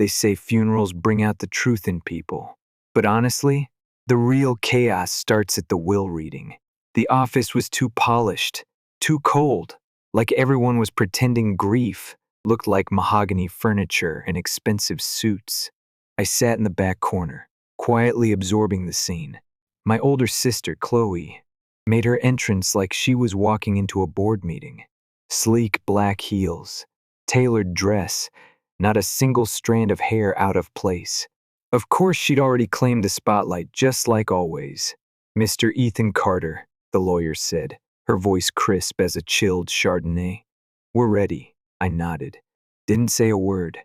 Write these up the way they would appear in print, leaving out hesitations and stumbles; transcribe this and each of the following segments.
They say funerals bring out the truth in people. But honestly, the real chaos starts at the will reading. The office was too polished, too cold, like everyone was pretending grief looked like mahogany furniture and expensive suits. I sat in the back corner, quietly absorbing the scene. My older sister, Chloe, made her entrance like she was walking into a board meeting. Sleek black heels, tailored dress, not a single strand of hair out of place. Of course, she'd already claimed the spotlight, just like always. "Mr. Ethan Carter," the lawyer said, her voice crisp as a chilled Chardonnay. "We're ready." I nodded. Didn't say a word.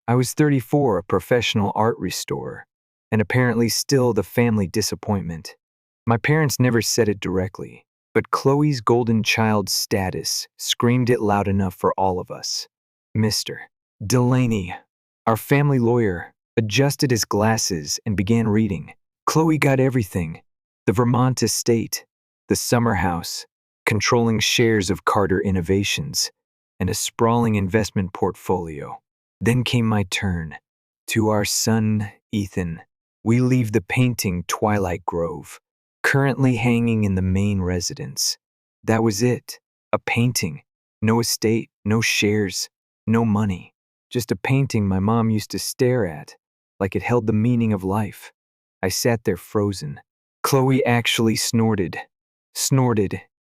I was 34, a professional art restorer, and apparently still the family disappointment. My parents never said it directly, but Chloe's golden child status screamed it loud enough for all of us. Mr. Delaney, our family lawyer, adjusted his glasses and began reading. Chloe got everything: the Vermont estate, the summer house, controlling shares of Carter Innovations, and a sprawling investment portfolio. Then came my turn. To our son, Ethan, we leave the painting Twilight Grove, currently hanging in the main residence. That was it. A painting. No estate, no shares, no money. Just a painting my mom used to stare at, like it held the meaning of life. I sat there frozen. Chloe actually snorted,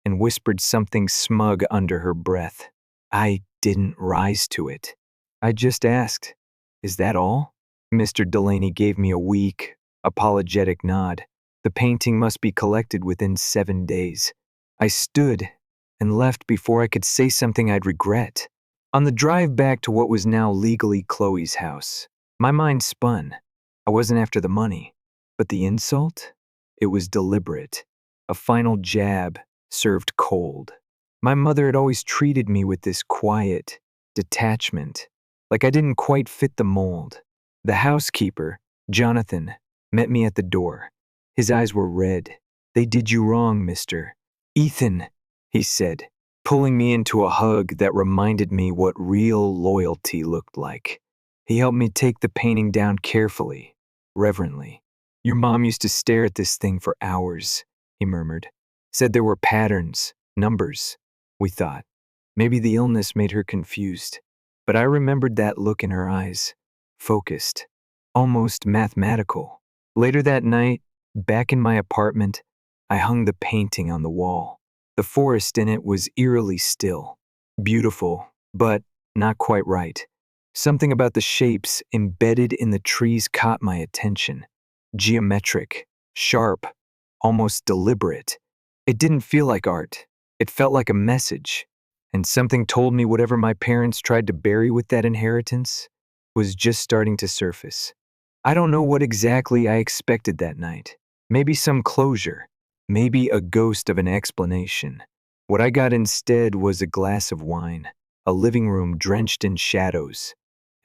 and whispered something smug under her breath. I didn't rise to it. I just asked, "Is that all?" Mr. Delaney gave me a weak, apologetic nod. The painting must be collected within 7 days. I stood and left before I could say something I'd regret. On the drive back to what was now legally Chloe's house, my mind spun. I wasn't after the money, but the insult? It was deliberate. A final jab, served cold. My mother had always treated me with this quiet detachment, like I didn't quite fit the mold. The housekeeper, Jonathan, met me at the door. His eyes were red. "They did you wrong, Mr. Ethan," he said, pulling me into a hug that reminded me what real loyalty looked like. He helped me take the painting down carefully, reverently. "Your mom used to stare at this thing for hours," he murmured. "Said there were patterns, numbers." We thought. Maybe the illness made her confused. But I remembered that look in her eyes. Focused. Almost mathematical. Later that night, back in my apartment, I hung the painting on the wall. The forest in it was eerily still. Beautiful, but not quite right. Something about the shapes embedded in the trees caught my attention. Geometric, sharp, almost deliberate. It didn't feel like art. It felt like a message. And something told me whatever my parents tried to bury with that inheritance was just starting to surface. I don't know what exactly I expected that night. Maybe some closure. Maybe a ghost of an explanation. What I got instead was a glass of wine, a living room drenched in shadows,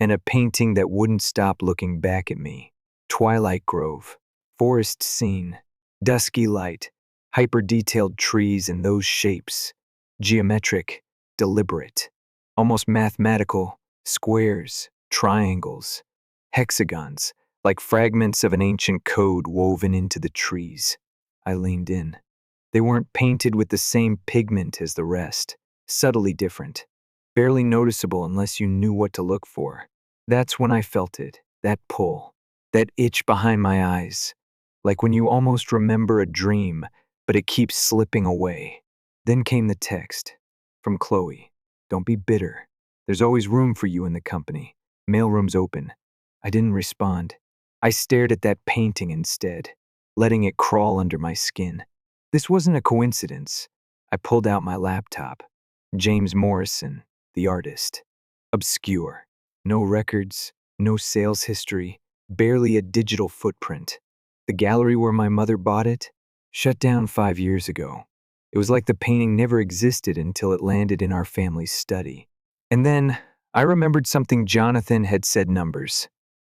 and a painting that wouldn't stop looking back at me. Twilight Grove, forest scene, dusky light, hyper-detailed trees and those shapes. Geometric, deliberate, almost mathematical, squares, triangles, hexagons, like fragments of an ancient code woven into the trees. I leaned in. They weren't painted with the same pigment as the rest, subtly different, barely noticeable unless you knew what to look for. That's when I felt it, that pull, that itch behind my eyes, like when you almost remember a dream, but it keeps slipping away. Then came the text, from Chloe. "Don't be bitter. There's always room for you in the company. Mailroom's open." I didn't respond. I stared at that painting instead, letting it crawl under my skin. This wasn't a coincidence. I pulled out my laptop. James Morrison, the artist. Obscure. No records, no sales history, barely a digital footprint. The gallery where my mother bought it shut down 5 years ago. It was like the painting never existed until it landed in our family's study. And then I remembered something Jonathan had said: numbers.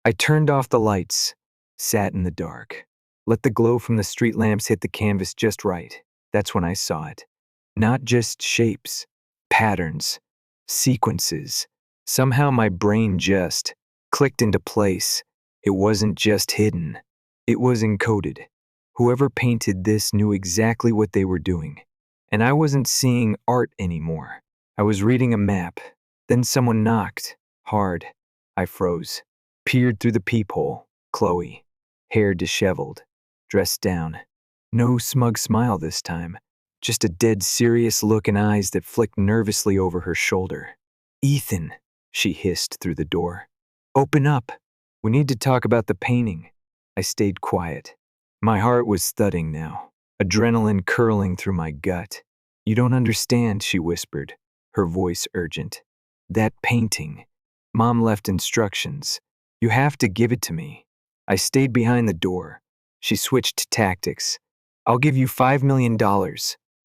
I turned off the lights, sat in the dark, let the glow from the street lamps hit the canvas just right. That's when I saw it. Not just shapes, patterns, sequences. Somehow my brain just clicked into place. It wasn't just hidden, it was encoded. Whoever painted this knew exactly what they were doing. And I wasn't seeing art anymore. I was reading a map. Then someone knocked. Hard. I froze. Peered through the peephole. Chloe. Hair disheveled. Dressed down. No smug smile this time. Just a dead serious look and eyes that flicked nervously over her shoulder. "Ethan," she hissed through the door. "Open up. We need to talk about the painting." I stayed quiet. My heart was thudding now, adrenaline curling through my gut. "You don't understand," she whispered, her voice urgent. "That painting. Mom left instructions. You have to give it to me." I stayed behind the door. She switched tactics. "I'll give you $5 million.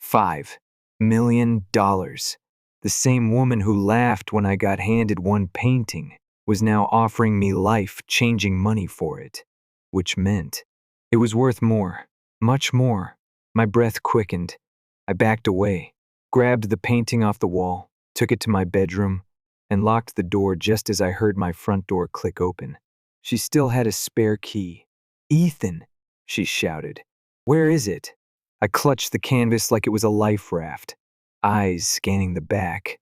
$5 million. The same woman who laughed when I got handed one painting was now offering me life-changing money for it, which meant it was worth more, much more. My breath quickened. I backed away, grabbed the painting off the wall, took it to my bedroom, and locked the door just as I heard my front door click open. She still had a spare key. "Ethan," she shouted. "Where is it?" I clutched the canvas like it was a life raft, eyes scanning the back.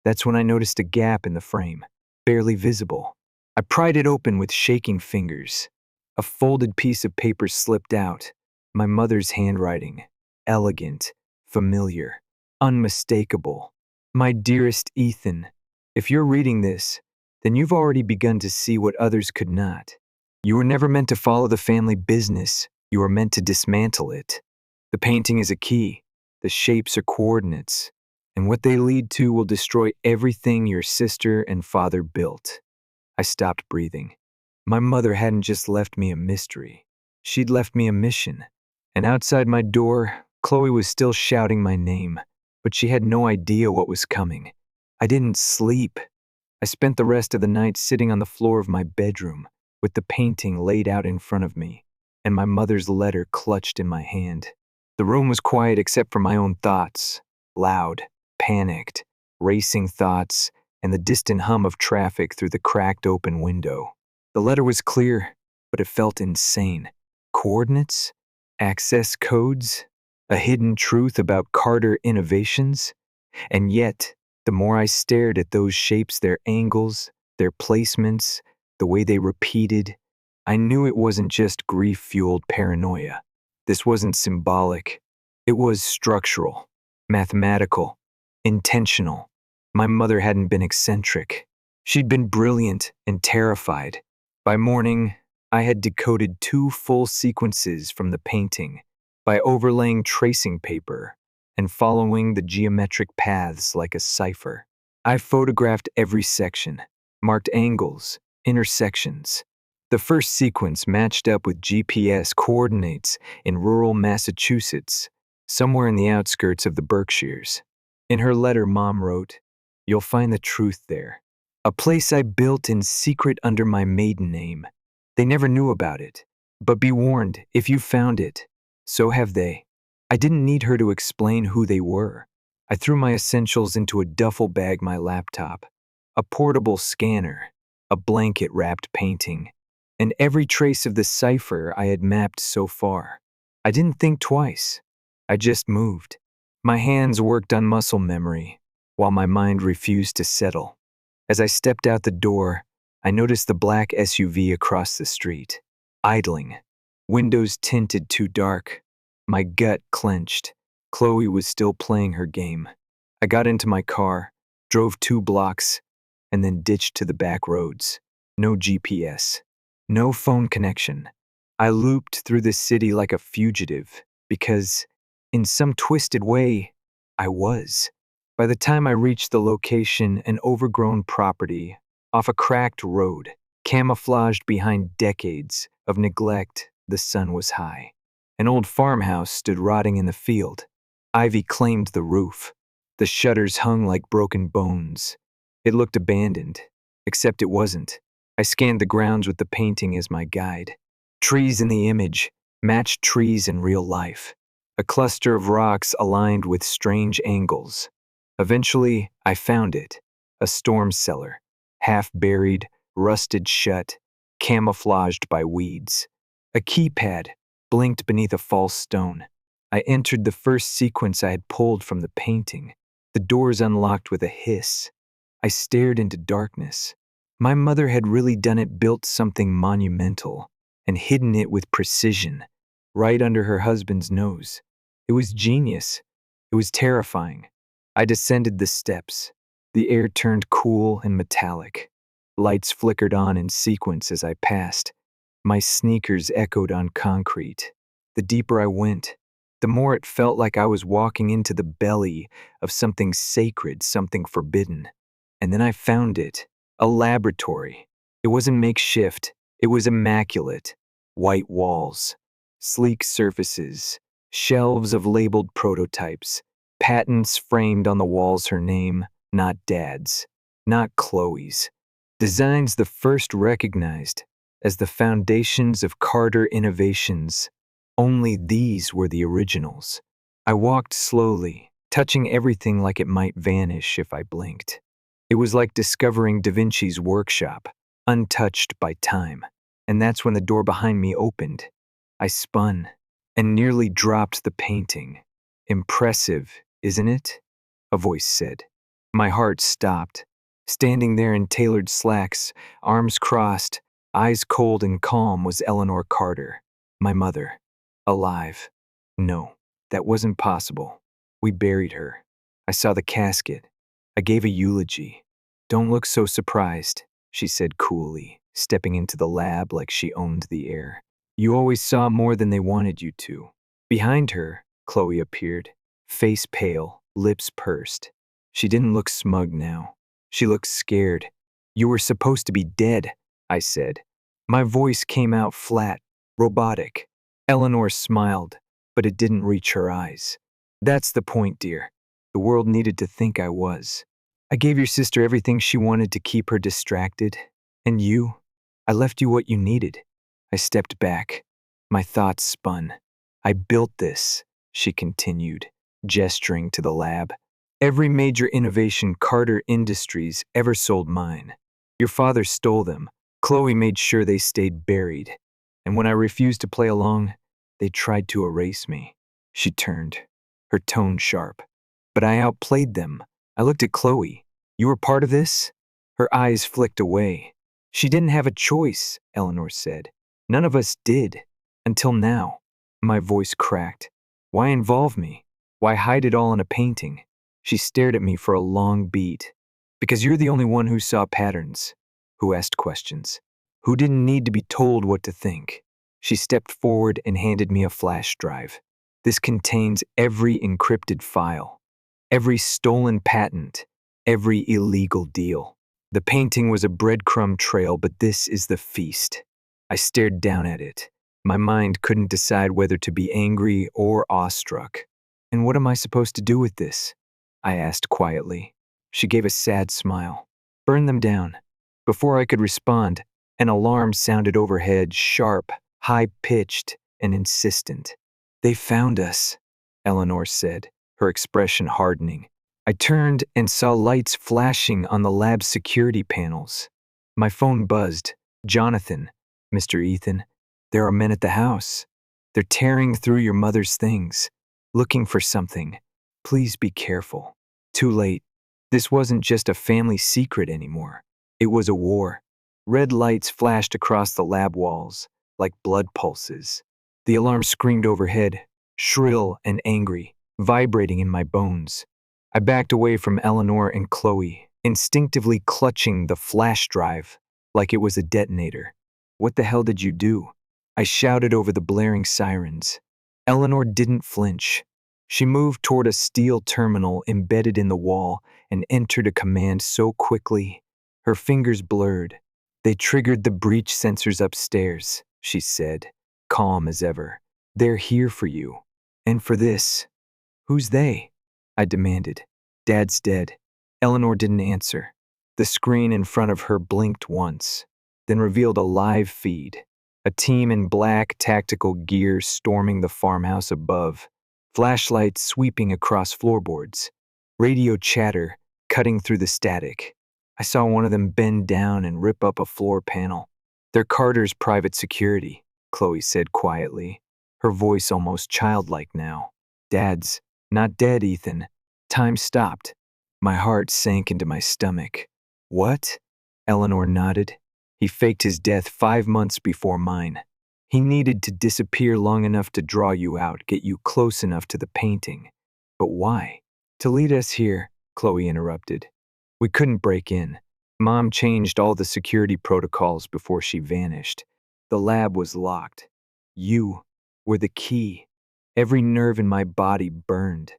That's when I noticed a gap in the frame, barely visible. I pried it open with shaking fingers. A folded piece of paper slipped out. My mother's handwriting. Elegant, familiar, unmistakable. "My dearest Ethan, if you're reading this, then you've already begun to see what others could not. You were never meant to follow the family business. You were meant to dismantle it. The painting is a key. The shapes are coordinates. And what they lead to will destroy everything your sister and father built." I stopped breathing. My mother hadn't just left me a mystery. She'd left me a mission. And outside my door, Chloe was still shouting my name, but she had no idea what was coming. I didn't sleep. I spent the rest of the night sitting on the floor of my bedroom, with the painting laid out in front of me, and my mother's letter clutched in my hand. The room was quiet except for my own thoughts, loud, panicked, racing thoughts, and the distant hum of traffic through the cracked open window. The letter was clear, but it felt insane. Coordinates? Access codes? A hidden truth about Carter innovations? And yet, the more I stared at those shapes, their angles, their placements, the way they repeated, I knew it wasn't just grief-fueled paranoia. This wasn't symbolic. It was structural, mathematical, intentional. My mother hadn't been eccentric. She'd been brilliant and terrified. By morning, I had decoded 2 full sequences from the painting by overlaying tracing paper and following the geometric paths like a cipher. I photographed every section, marked angles, intersections. The first sequence matched up with GPS coordinates in rural Massachusetts, somewhere in the outskirts of the Berkshires. In her letter, Mom wrote, "You'll find the truth there. A place I built in secret under my maiden name. They never knew about it. But be warned, if you found it, so have they." I didn't need her to explain who they were. I threw my essentials into a duffel bag, my laptop, a portable scanner, a blanket-wrapped painting, and every trace of the cipher I had mapped so far. I didn't think twice. I just moved. My hands worked on muscle memory, while my mind refused to settle. As I stepped out the door, I noticed the black SUV across the street, idling, windows tinted too dark. My gut clenched. Chloe was still playing her game. I got into my car, drove 2 blocks, and then ditched to the back roads. No GPS. No phone connection. I looped through the city like a fugitive because, in some twisted way, I was. By the time I reached the location, an overgrown property off a cracked road, camouflaged behind decades of neglect, the sun was high. An old farmhouse stood rotting in the field. Ivy claimed the roof. The shutters hung like broken bones. It looked abandoned, except it wasn't. I scanned the grounds with the painting as my guide. Trees in the image matched trees in real life. A cluster of rocks aligned with strange angles. Eventually, I found it. A storm cellar, half buried, rusted shut, camouflaged by weeds. A keypad blinked beneath a false stone. I entered the first sequence I had pulled from the painting. The doors unlocked with a hiss. I stared into darkness. My mother had really done it, built something monumental, and hidden it with precision, right under her husband's nose. It was genius. It was terrifying. I descended the steps. The air turned cool and metallic. Lights flickered on in sequence as I passed. My sneakers echoed on concrete. The deeper I went, the more it felt like I was walking into the belly of something sacred, something forbidden. And then I found it. A laboratory. It wasn't makeshift. It was immaculate. White walls, sleek surfaces, shelves of labeled prototypes, patents framed on the walls, her name, not Dad's, not Chloe's. Designs the first recognized as the foundations of Carter innovations. Only these were the originals. I walked slowly, touching everything like it might vanish if I blinked. It was like discovering Da Vinci's workshop, untouched by time. And that's when the door behind me opened. I spun and nearly dropped the painting. "Impressive, isn't it?" a voice said. My heart stopped. Standing there in tailored slacks, arms crossed, eyes cold and calm, was Eleanor Carter, my mother. Alive. No, that wasn't possible. We buried her. I saw the casket. I gave a eulogy. "Don't look so surprised," she said coolly, stepping into the lab like she owned the air. "You always saw more than they wanted you to." Behind her, Chloe appeared, face pale, lips pursed. She didn't look smug now. She looked scared. "You were supposed to be dead," I said. My voice came out flat, robotic. Eleanor smiled, but it didn't reach her eyes. "That's the point, dear. The world needed to think I was. I gave your sister everything she wanted to keep her distracted. And you? I left you what you needed." I stepped back. My thoughts spun. "I built this," she continued, gesturing to the lab. "Every major innovation Carter Industries ever sold mine. Your father stole them. Chloe made sure they stayed buried. And when I refused to play along, they tried to erase me." She turned, her tone sharp. "But I outplayed them." I looked at Chloe. "You were part of this?" Her eyes flicked away. "She didn't have a choice," Eleanor said. "None of us did. Until now." My voice cracked. "Why involve me? Why hide it all in a painting?" She stared at me for a long beat. "Because you're the only one who saw patterns, who asked questions, who didn't need to be told what to think." She stepped forward and handed me a flash drive. "This contains every encrypted file, every stolen patent, every illegal deal." The painting was a breadcrumb trail, but this is the feast. I stared down at it. My mind couldn't decide whether to be angry or awestruck. "And what am I supposed to do with this?" I asked quietly. She gave a sad smile. "Burn them down." Before I could respond, an alarm sounded overhead, sharp, high-pitched, and insistent. "They found us," Eleanor said, her expression hardening. I turned and saw lights flashing on the lab's security panels. My phone buzzed. "Jonathan, Mr. Ethan, there are men at the house. They're tearing through your mother's things, looking for something. Please be careful." Too late. This wasn't just a family secret anymore. It was a war. Red lights flashed across the lab walls, like blood pulses. The alarm screamed overhead, shrill and angry, vibrating in my bones. I backed away from Eleanor and Chloe, instinctively clutching the flash drive like it was a detonator. "What the hell did you do?" I shouted over the blaring sirens. Eleanor didn't flinch. She moved toward a steel terminal embedded in the wall and entered a command so quickly, her fingers blurred. "They triggered the breach sensors upstairs," she said, calm as ever. "They're here for you. And for this." "Who's they?" I demanded. "Dad's dead." Eleanor didn't answer. The screen in front of her blinked once, then revealed a live feed. A team in black tactical gear storming the farmhouse above, flashlights sweeping across floorboards, radio chatter cutting through the static. I saw one of them bend down and rip up a floor panel. "They're Carter's private security," Chloe said quietly, her voice almost childlike now. "Dad's not dead, Ethan." Time stopped. My heart sank into my stomach. "What?" Eleanor nodded. "He faked his death 5 months before mine. He needed to disappear long enough to draw you out, get you close enough to the painting. But why?" "To lead us here," Chloe interrupted. "We couldn't break in. Mom changed all the security protocols before she vanished. The lab was locked. You were the key." Every nerve in my body burned.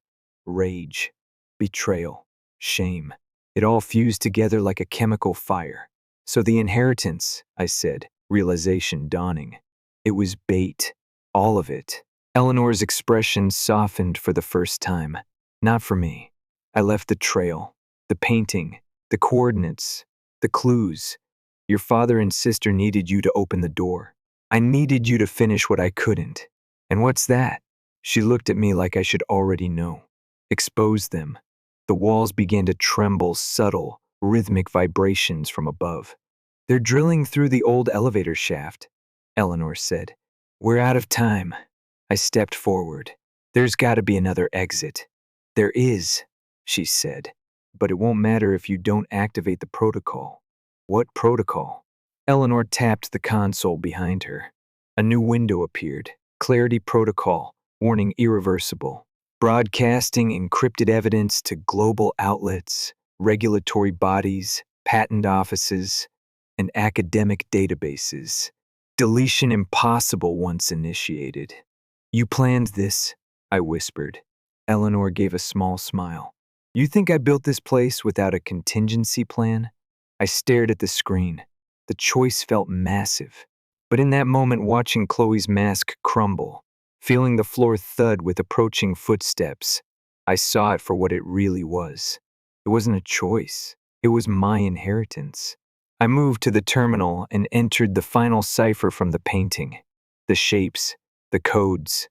Rage, betrayal, shame. It all fused together like a chemical fire. "So the inheritance," I said, realization dawning. "It was bait. All of it." Eleanor's expression softened for the first time. "Not for me. I left the trail, the painting, the coordinates, the clues. Your father and sister needed you to open the door. I needed you to finish what I couldn't." "And what's that?" She looked at me like I should already know. "Expose them." The walls began to tremble, subtle, rhythmic vibrations from above. "They're drilling through the old elevator shaft," Eleanor said. "We're out of time." I stepped forward. "There's got to be another exit." "There is," she said, "but it won't matter if you don't activate the protocol." "What protocol?" Eleanor tapped the console behind her. A new window appeared. "Clarity protocol, warning irreversible. Broadcasting encrypted evidence to global outlets, regulatory bodies, patent offices, and academic databases. Deletion impossible once initiated." "You planned this," I whispered. Eleanor gave a small smile. "You think I built this place without a contingency plan?" I stared at the screen. The choice felt massive. But in that moment, watching Chloe's mask crumble, feeling the floor thud with approaching footsteps, I saw it for what it really was. It wasn't a choice. It was my inheritance. I moved to the terminal and entered the final cipher from the painting. The shapes, the codes,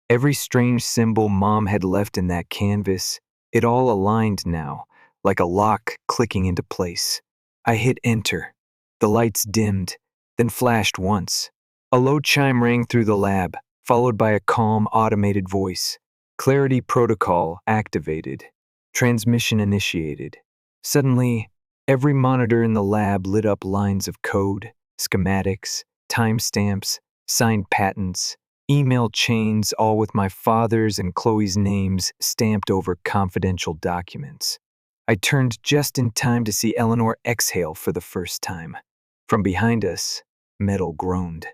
every strange symbol Mom had left in that canvas, it all aligned now, like a lock clicking into place. I hit enter. The lights dimmed, then flashed once. A low chime rang through the lab, followed by a calm, automated voice. "Clarity protocol activated. Transmission initiated." Suddenly, every monitor in the lab lit up lines of code, schematics, timestamps, signed patents, email chains, all with my father's and Chloe's names stamped over confidential documents. I turned just in time to see Eleanor exhale for the first time. From behind us, metal groaned.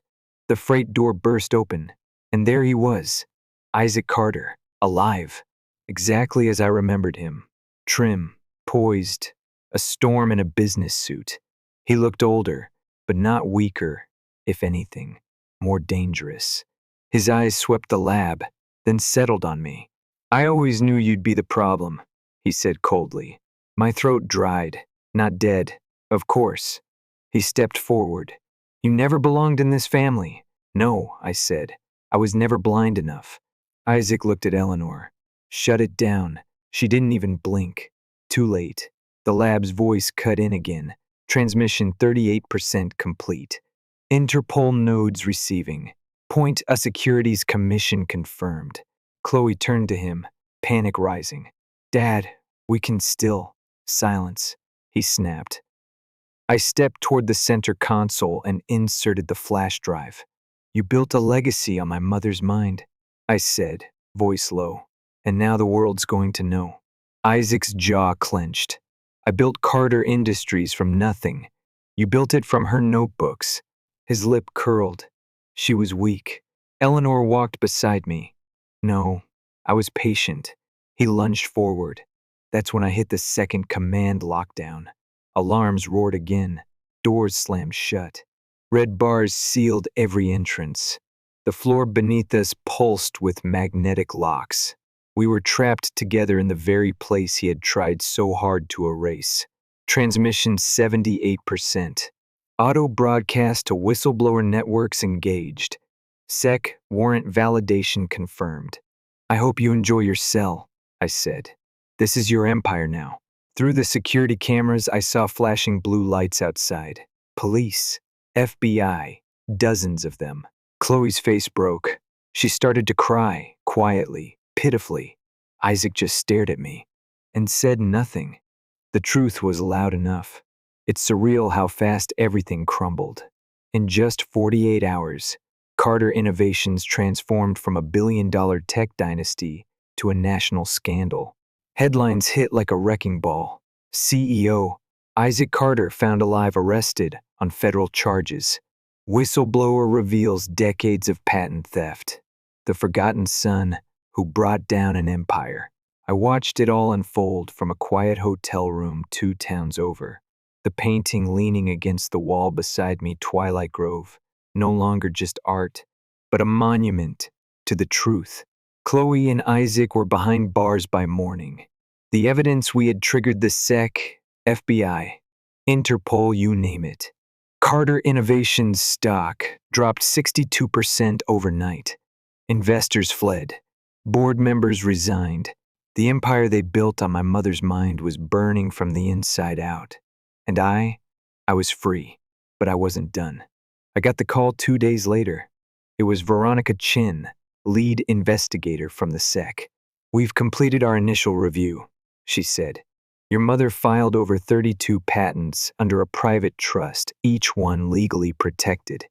The freight door burst open, and there he was, Isaac Carter, alive, exactly as I remembered him. Trim, poised, a storm in a business suit. He looked older, but not weaker, if anything, more dangerous. His eyes swept the lab, then settled on me. "I always knew you'd be the problem," he said coldly. My throat dried. "Not dead, of course." He stepped forward. "You never belonged in this family." "No," I said. "I was never blind enough." Isaac looked at Eleanor. "Shut it down." She didn't even blink. Too late. The lab's voice cut in again. "Transmission 38% complete. Interpol nodes receiving. Point a securities commission confirmed." Chloe turned to him, panic rising. "Dad, we can still." Silence. He snapped. I stepped toward the center console and inserted the flash drive. "You built a legacy on my mother's mind," I said, voice low. "And now the world's going to know." Isaac's jaw clenched. "I built Carter Industries from nothing. You built it from her notebooks." His lip curled. She was weak. Eleanor walked beside me. "No, I was patient." He lunged forward. That's when I hit the second command lockdown. Alarms roared again. Doors slammed shut. Red bars sealed every entrance. The floor beneath us pulsed with magnetic locks. We were trapped together in the very place he had tried so hard to erase. Transmission 78%. Auto broadcast to whistleblower networks engaged. SEC warrant validation confirmed. "I hope you enjoy your cell," I said. "This is your empire now. Through the security cameras, I saw flashing blue lights outside. Police, FBI, dozens of them. Chloe's face broke. She started to cry, quietly, pitifully. Isaac just stared at me and said nothing. The truth was loud enough. It's surreal how fast everything crumbled. In just 48 hours, Carter Innovations transformed from a billion-dollar tech dynasty to a national scandal. Headlines hit like a wrecking ball. CEO Isaac Carter found alive arrested on federal charges. Whistleblower reveals decades of patent theft. The forgotten son who brought down an empire. I watched it all unfold from a quiet hotel room 2 towns over. The painting leaning against the wall beside me, Twilight Grove, no longer just art, but a monument to the truth. Chloe and Isaac were behind bars by morning. The evidence we had triggered the SEC, FBI, Interpol, you name it. Carter Innovations stock dropped 62% overnight. Investors fled. Board members resigned. The empire they built on my mother's mind was burning from the inside out. And I was free, but I wasn't done. I got the call 2 days later. It was Veronica Chin, lead investigator from the SEC. We've completed our initial review, she said. Your mother filed over 32 patents under a private trust, each one legally protected.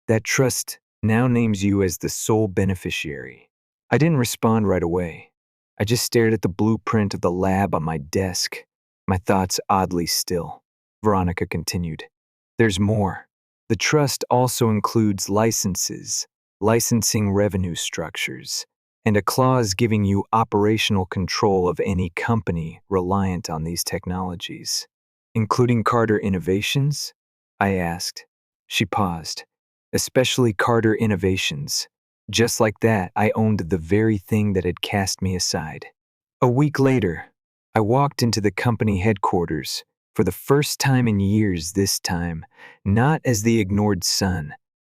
That trust now names you as the sole beneficiary. I didn't respond right away. I just stared at the blueprint of the lab on my desk, my thoughts oddly still. Veronica continued. There's more. The trust also includes licenses, licensing revenue structures, and a clause giving you operational control of any company reliant on these technologies. Including Carter Innovations? I asked. She paused. Especially Carter Innovations. Just like that, I owned the very thing that had cast me aside. A week later, I walked into the company headquarters, for the first time in years this time, not as the ignored son,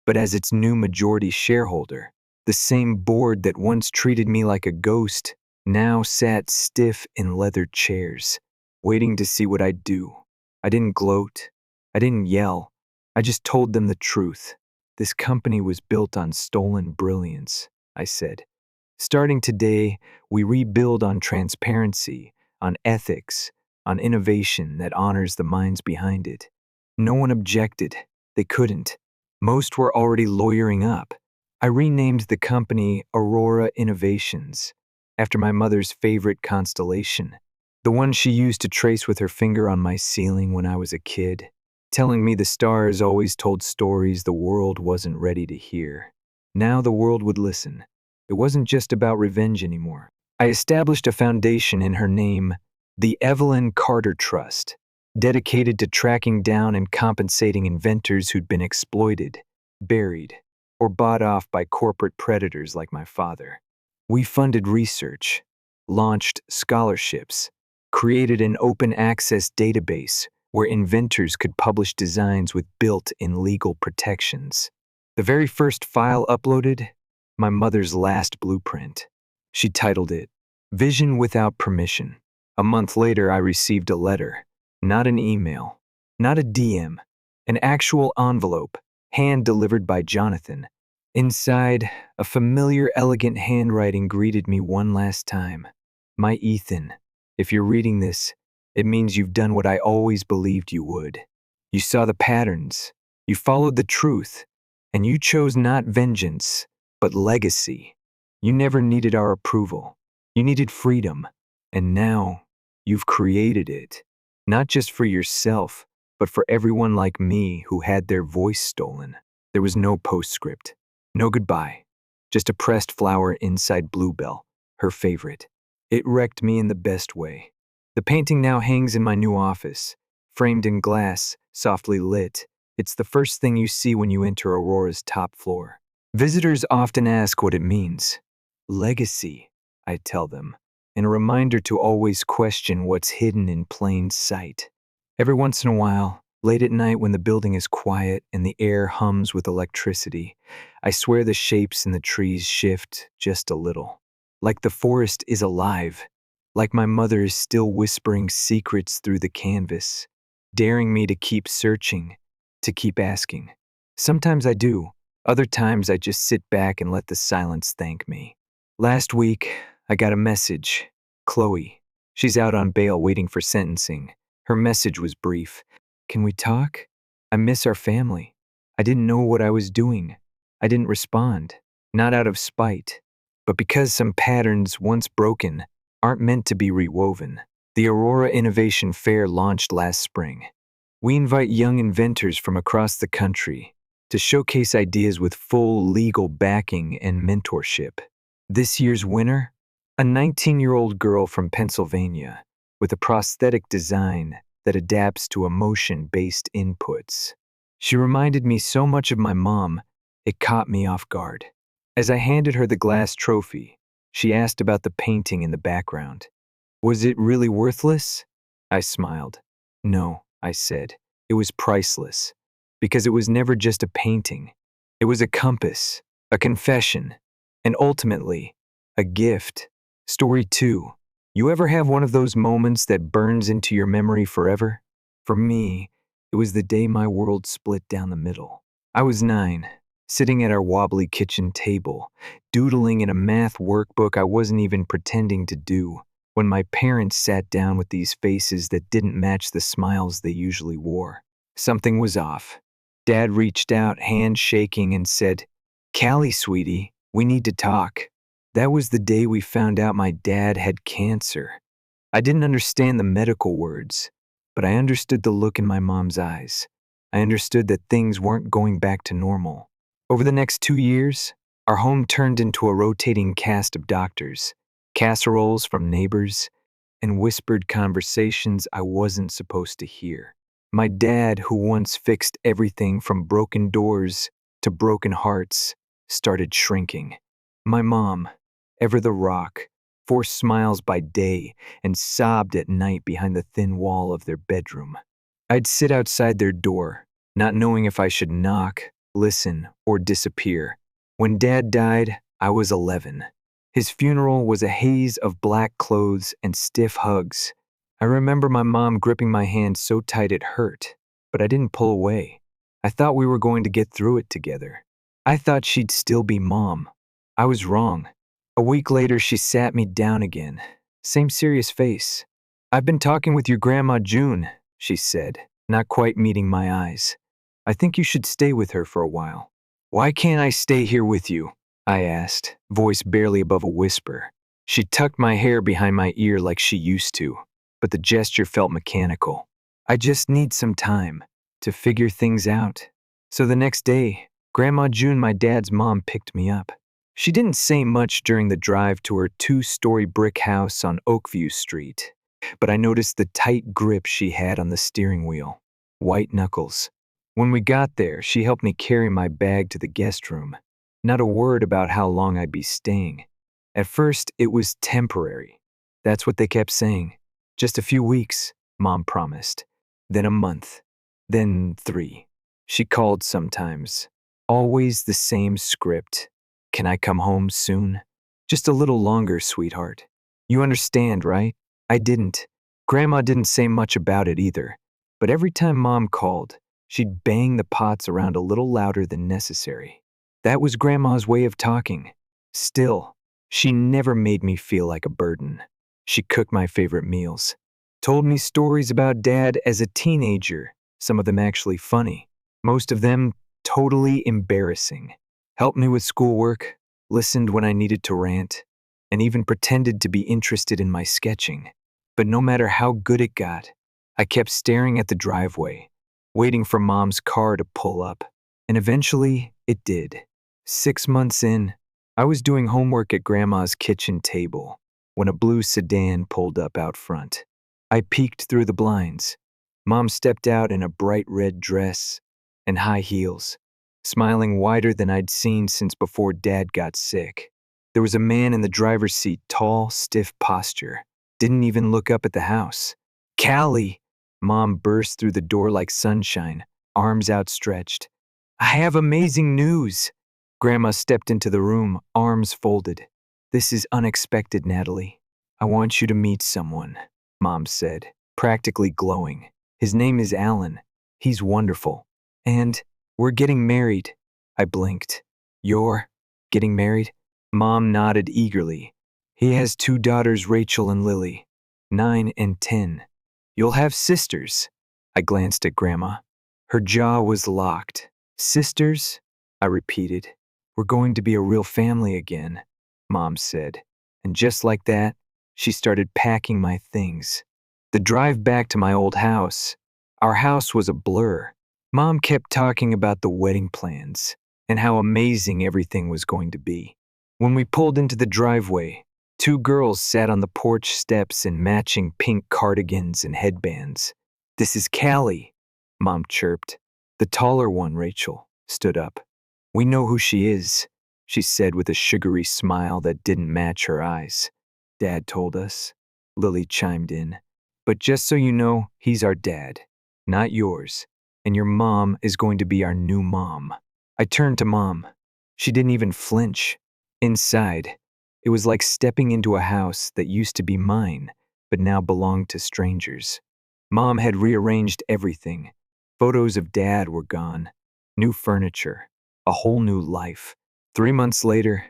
but as its new majority shareholder. The same board that once treated me like a ghost now sat stiff in leather chairs, waiting to see what I'd do. I didn't gloat. I didn't yell. I just told them the truth. This company was built on stolen brilliance, I said. Starting today, we rebuild on transparency, on ethics, on innovation that honors the minds behind it. No one objected. They couldn't. Most were already lawyering up. I renamed the company Aurora Innovations, after my mother's favorite constellation, the one she used to trace with her finger on my ceiling when I was a kid, telling me the stars always told stories the world wasn't ready to hear. Now the world would listen. It wasn't just about revenge anymore. I established a foundation in her name, the Evelyn Carter Trust, dedicated to tracking down and compensating inventors who'd been exploited, buried, or bought off by corporate predators like my father. We funded research, launched scholarships, created an open access database where inventors could publish designs with built-in legal protections. The very first file uploaded, my mother's last blueprint. She titled it, Vision Without Permission. A month later, I received a letter, not an email, not a DM, an actual envelope, hand-delivered by Jonathan. Inside, a familiar, elegant handwriting greeted me one last time. My Ethan, if you're reading this, it means you've done what I always believed you would. You saw the patterns, you followed the truth, and you chose not vengeance, but legacy. You never needed our approval. You needed freedom, and now you've created it. Not just for yourself, but for everyone like me who had their voice stolen. There was no postscript, no goodbye, just a pressed flower inside Bluebell, her favorite. It wrecked me in the best way. The painting now hangs in my new office, framed in glass, softly lit. It's the first thing you see when you enter Aurora's top floor. Visitors often ask what it means. Legacy, I tell them, and a reminder to always question what's hidden in plain sight. Every once in a while, late at night when the building is quiet and the air hums with electricity, I swear the shapes in the trees shift just a little. Like the forest is alive, like my mother is still whispering secrets through the canvas, daring me to keep searching, to keep asking. Sometimes I do, other times I just sit back and let the silence thank me. Last week, I got a message. Chloe. She's out on bail waiting for sentencing. Her message was brief. Can we talk? I miss our family. I didn't know what I was doing. I didn't respond, not out of spite, but because some patterns, once broken, aren't meant to be rewoven. The Aurora Innovation Fair launched last spring. We invite young inventors from across the country to showcase ideas with full legal backing and mentorship. This year's winner? A 19-year-old girl from Pennsylvania with a prosthetic design that adapts to emotion-based inputs. She reminded me so much of my mom, it caught me off guard. As I handed her the glass trophy, she asked about the painting in the background. Was it really worthless? I smiled. No, I said. It was priceless. Because it was never just a painting. It was a compass, a confession, and ultimately, a gift. Story 2. You ever have one of those moments that burns into your memory forever? For me, it was the day my world split down the middle. I was 9, sitting at our wobbly kitchen table, doodling in a math workbook I wasn't even pretending to do, when my parents sat down with these faces that didn't match the smiles they usually wore. Something was off. Dad reached out, hand shaking, and said, "Callie, sweetie, we need to talk." That was the day we found out my dad had cancer. I didn't understand the medical words, but I understood the look in my mom's eyes. I understood that things weren't going back to normal. Over the next 2 years, our home turned into a rotating cast of doctors, casseroles from neighbors, and whispered conversations I wasn't supposed to hear. My dad, who once fixed everything from broken doors to broken hearts, started shrinking. My mom, ever the rock, forced smiles by day and sobbed at night behind the thin wall of their bedroom. I'd sit outside their door, not knowing if I should knock, listen, or disappear. When Dad died, I was 11. His funeral was a haze of black clothes and stiff hugs. I remember my mom gripping my hand so tight it hurt, but I didn't pull away. I thought we were going to get through it together. I thought she'd still be Mom. I was wrong. A week later, she sat me down again. Same serious face. "I've been talking with your Grandma June," she said, not quite meeting my eyes. "I think you should stay with her for a while." "Why can't I stay here with you?" I asked, voice barely above a whisper. She tucked my hair behind my ear like she used to, but the gesture felt mechanical. "I just need some time to figure things out." So the next day, Grandma June, my dad's mom, picked me up. She didn't say much during the drive to her 2-story brick house on Oakview Street, but I noticed the tight grip she had on the steering wheel. White knuckles. When we got there, she helped me carry my bag to the guest room. Not a word about how long I'd be staying. At first, it was temporary. That's what they kept saying. Just a few weeks, Mom promised. Then a month. Then 3. She called sometimes. Always the same script. "Can I come home soon?" "Just a little longer, sweetheart." You understand, right? I didn't. Grandma didn't say much about it either. But every time Mom called, she'd bang the pots around a little louder than necessary. That was Grandma's way of talking. Still, she never made me feel like a burden. She cooked my favorite meals, told me stories about Dad as a teenager, some of them actually funny, most of them totally embarrassing. Helped me with schoolwork, listened when I needed to rant, and even pretended to be interested in my sketching. But no matter how good it got, I kept staring at the driveway, waiting for Mom's car to pull up. And eventually, it did. 6 months in, I was doing homework at Grandma's kitchen table when a blue sedan pulled up out front. I peeked through the blinds. Mom stepped out in a bright red dress and high heels, smiling wider than I'd seen since before Dad got sick. There was a man in the driver's seat, tall, stiff posture. Didn't even look up at the house. "Callie!" Mom burst through the door like sunshine, arms outstretched. "I have amazing news!" Grandma stepped into the room, arms folded. "This is unexpected, Natalie." I want you to meet someone, Mom said, practically glowing. His name is Alan. He's wonderful. And we're getting married. I blinked. You're getting married? Mom nodded eagerly. He has 2 daughters, Rachel and Lily, 9 and 10. You'll have sisters. I glanced at Grandma. Her jaw was locked. Sisters? I repeated. We're going to be a real family again, Mom said. And just like that, she started packing my things. The drive back to my old house. Our house was a blur. Mom kept talking about the wedding plans and how amazing everything was going to be. When we pulled into the driveway, 2 girls sat on the porch steps in matching pink cardigans and headbands. This is Callie, Mom chirped. The taller one, Rachel, stood up. We know who she is, she said with a sugary smile that didn't match her eyes. Dad told us, Lily chimed in. But just so you know, he's our dad, not yours. And your mom is going to be our new mom. I turned to Mom. She didn't even flinch. Inside, it was like stepping into a house that used to be mine, but now belonged to strangers. Mom had rearranged everything. Photos of Dad were gone. New furniture. A whole new life. 3 months later,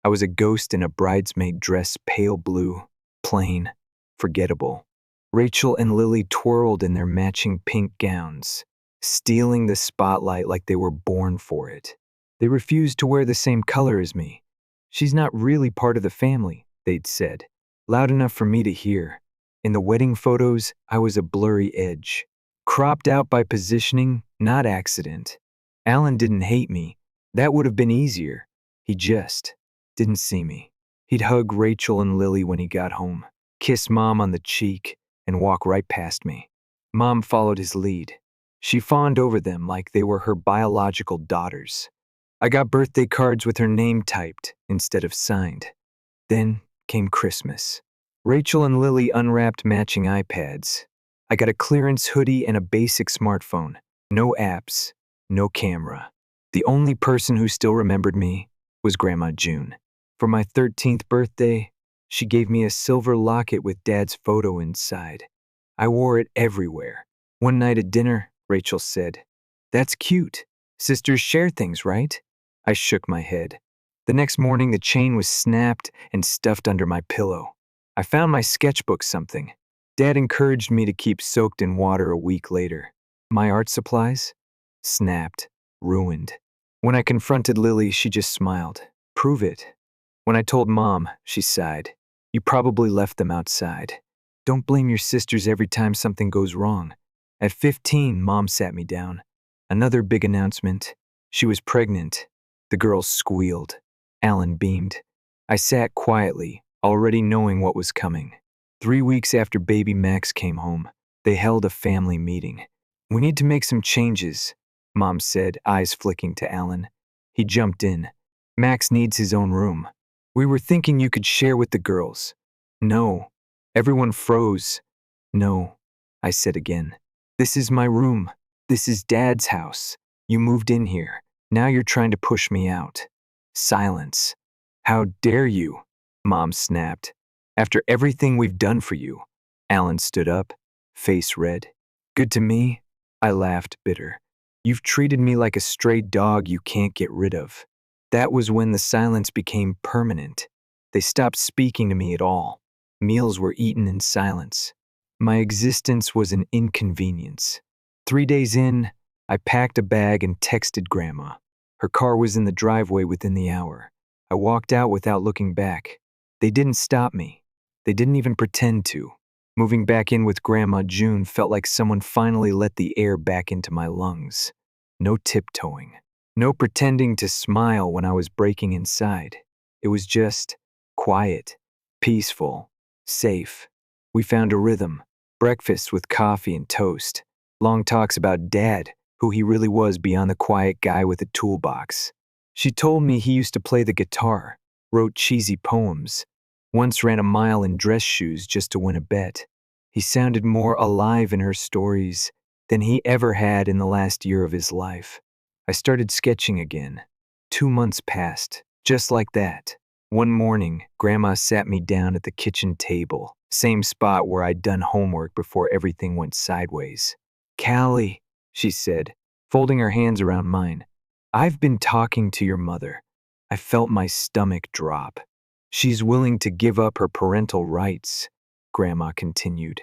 I was a ghost in a bridesmaid dress, pale blue, plain, forgettable. Rachel and Lily twirled in their matching pink gowns, stealing the spotlight like they were born for it. They refused to wear the same color as me. She's not really part of the family, they'd said, loud enough for me to hear. In the wedding photos, I was a blurry edge, cropped out by positioning, not accident. Alan didn't hate me. That would have been easier. He just didn't see me. He'd hug Rachel and Lily when he got home, kiss Mom on the cheek, and walk right past me. Mom followed his lead. She fawned over them like they were her biological daughters. I got birthday cards with her name typed instead of signed. Then came Christmas. Rachel and Lily unwrapped matching iPads. I got a clearance hoodie and a basic smartphone. No apps, no camera. The only person who still remembered me was Grandma June. For my 13th birthday, she gave me a silver locket with Dad's photo inside. I wore it everywhere. One night at dinner, Rachel said, "That's cute. Sisters share things, right?" I shook my head. The next morning, the chain was snapped and stuffed under my pillow. I found my sketchbook something. Dad encouraged me to keep soaked in water a week later. My art supplies? Snapped, ruined. When I confronted Lily, she just smiled. Prove it. When I told Mom, she sighed. You probably left them outside. Don't blame your sisters every time something goes wrong. At 15, Mom sat me down. Another big announcement. She was pregnant. The girls squealed. Alan beamed. I sat quietly, already knowing what was coming. 3 weeks after baby Max came home, they held a family meeting. We need to make some changes, Mom said, eyes flicking to Alan. He jumped in. Max needs his own room. We were thinking you could share with the girls. No. Everyone froze. No, I said again. This is my room. This is Dad's house. You moved in here. Now you're trying to push me out. Silence. How dare you? Mom snapped. After everything we've done for you. Alan stood up, face red. Good to me? I laughed, bitter. You've treated me like a stray dog you can't get rid of. That was when the silence became permanent. They stopped speaking to me at all. Meals were eaten in silence. My existence was an inconvenience. 3 days in, I packed a bag and texted Grandma. Her car was in the driveway within the hour. I walked out without looking back. They didn't stop me. They didn't even pretend to. Moving back in with Grandma June felt like someone finally let the air back into my lungs. No tiptoeing. No pretending to smile when I was breaking inside. It was just quiet, peaceful, safe. We found a rhythm. Breakfast with coffee and toast. Long talks about Dad, who he really was beyond the quiet guy with a toolbox. She told me he used to play the guitar, wrote cheesy poems, once ran a mile in dress shoes just to win a bet. He sounded more alive in her stories than he ever had in the last year of his life. I started sketching again. 2 months passed, just like that. One morning, Grandma sat me down at the kitchen table, same spot where I'd done homework before everything went sideways. "Callie," she said, folding her hands around mine, "I've been talking to your mother." I felt my stomach drop. "She's willing to give up her parental rights," Grandma continued,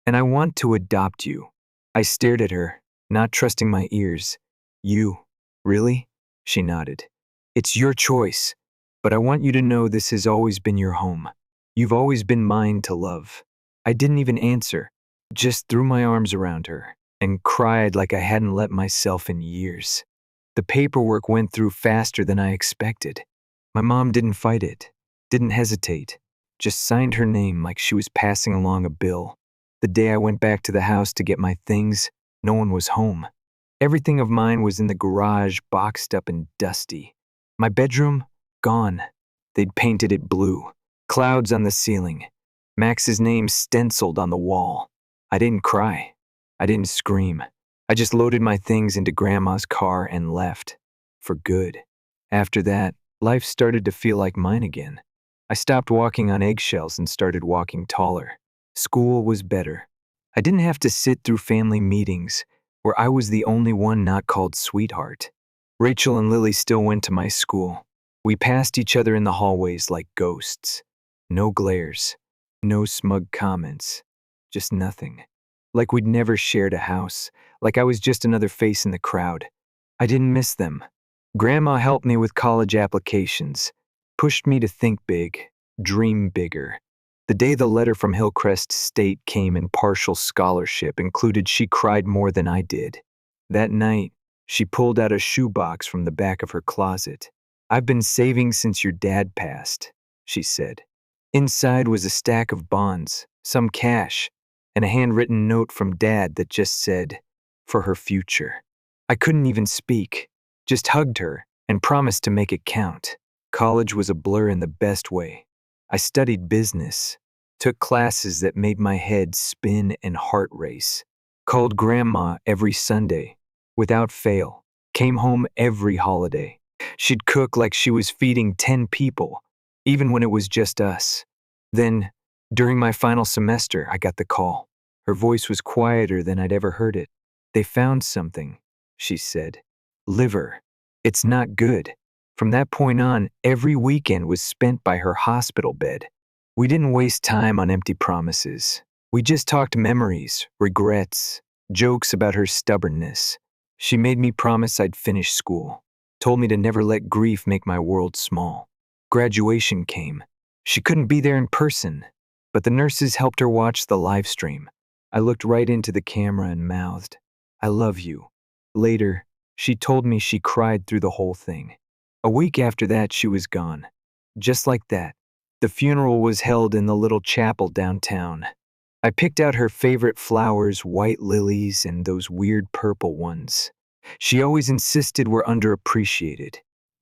"and I want to adopt you." I stared at her, not trusting my ears. "You? Really?" She nodded. "It's your choice. But I want you to know this has always been your home. You've always been mine to love." I didn't even answer, just threw my arms around her and cried like I hadn't let myself in years. The paperwork went through faster than I expected. My mom didn't fight it, didn't hesitate, just signed her name like she was passing along a bill. The day I went back to the house to get my things, no one was home. Everything of mine was in the garage, boxed up and dusty. My bedroom? Gone. They'd painted it blue. Clouds on the ceiling. Max's name stenciled on the wall. I didn't cry. I didn't scream. I just loaded my things into Grandma's car and left. For good. After that, life started to feel like mine again. I stopped walking on eggshells and started walking taller. School was better. I didn't have to sit through family meetings where I was the only one not called sweetheart. Rachel and Lily still went to my school. We passed each other in the hallways like ghosts. No glares, no smug comments, just nothing. Like we'd never shared a house, like I was just another face in the crowd. I didn't miss them. Grandma helped me with college applications, pushed me to think big, dream bigger. The day the letter from Hillcrest State came in partial scholarship included, she cried more than I did. That night, she pulled out a shoebox from the back of her closet. "I've been saving since your dad passed," she said. Inside was a stack of bonds, some cash, and a handwritten note from Dad that just said, "For her future." I couldn't even speak, just hugged her and promised to make it count. College was a blur in the best way. I studied business, took classes that made my head spin and heart race, called Grandma every Sunday, without fail, came home every holiday. She'd cook like she was feeding 10 people, even when it was just us. Then, during my final semester, I got the call. Her voice was quieter than I'd ever heard it. "They found something," she said. "Liver. It's not good." From that point on, every weekend was spent by her hospital bed. We didn't waste time on empty promises. We just talked memories, regrets, jokes about her stubbornness. She made me promise I'd finish school, told me to never let grief make my world small. Graduation came. She couldn't be there in person, but the nurses helped her watch the live stream. I looked right into the camera and mouthed, "I love you." Later, she told me she cried through the whole thing. A week after that, she was gone. Just like that. The funeral was held in the little chapel downtown. I picked out her favorite flowers, white lilies and those weird purple ones. She always insisted were underappreciated.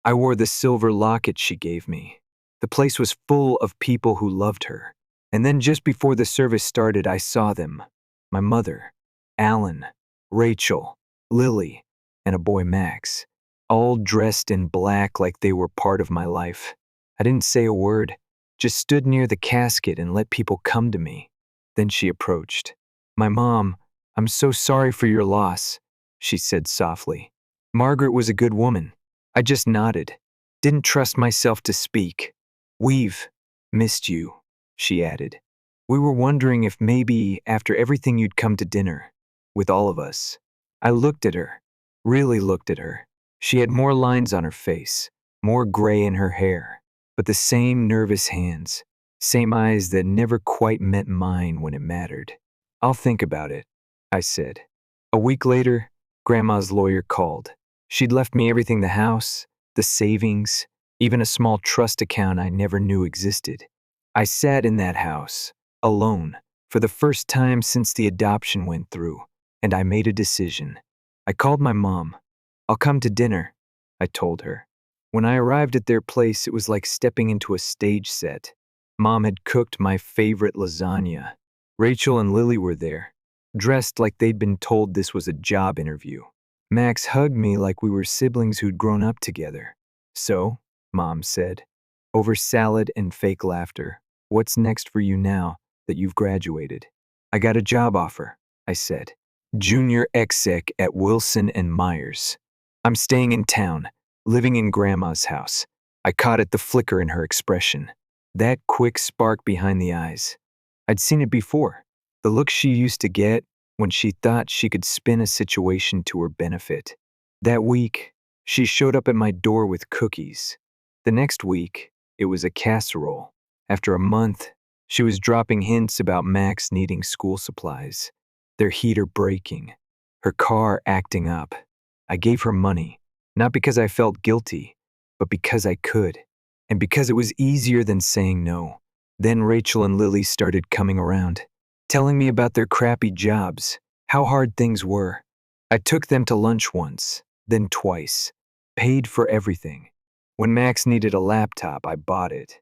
I wore the silver locket she gave me. The place was full of people who loved her. And then just before the service started, I saw them. My mother, Alan, Rachel, Lily, and a boy, Max, all dressed in black like they were part of my life. I didn't say a word, just stood near the casket and let people come to me. Then she approached. "My mom, I'm so sorry for your loss," she said softly. "Margaret was a good woman." I just nodded, didn't trust myself to speak. "We've missed you," she added. "We were wondering if maybe after everything you'd come to dinner with all of us." I looked at her, really looked at her. She had more lines on her face, more gray in her hair, but the same nervous hands, same eyes that never quite met mine when it mattered. "I'll think about it," I said. A week later, Grandma's lawyer called. She'd left me everything: the house, the savings, even a small trust account I never knew existed. I sat in that house, alone, for the first time since the adoption went through, and I made a decision. I called my mom. "I'll come to dinner," I told her. When I arrived at their place, it was like stepping into a stage set. Mom had cooked my favorite lasagna. Rachel and Lily were there, dressed like they'd been told this was a job interview. Max hugged me like we were siblings who'd grown up together. "So," Mom said, over salad and fake laughter. What's next for you now that you've graduated? I got a job offer, I said. Junior exec at Wilson and Myers. I'm staying in town, living in Grandma's house. I caught the flicker in her expression. That quick spark behind the eyes. I'd seen it before. The look she used to get when she thought she could spin a situation to her benefit. That week, she showed up at my door with cookies. The next week, it was a casserole. After a month, she was dropping hints about Max needing school supplies, their heater breaking, her car acting up. I gave her money, not because I felt guilty, but because I could, and because it was easier than saying no. Then Rachel and Lily started coming around, telling me about their crappy jobs, how hard things were. I took them to lunch once, then twice, paid for everything. When Max needed a laptop, I bought it.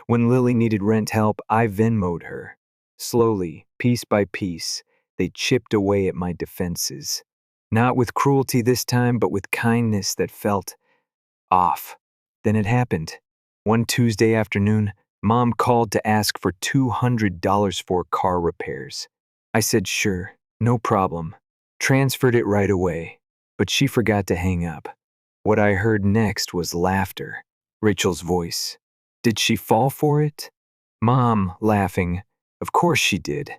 When Lily needed rent help, I Venmo'd her. Slowly, piece by piece, they chipped away at my defenses. Not with cruelty this time, but with kindness that felt off. Then it happened. One Tuesday afternoon, Mom called to ask for $200 for car repairs. I said sure, no problem. Transferred it right away, but she forgot to hang up. What I heard next was laughter. Rachel's voice. Did she fall for it? Mom, laughing. Of course she did.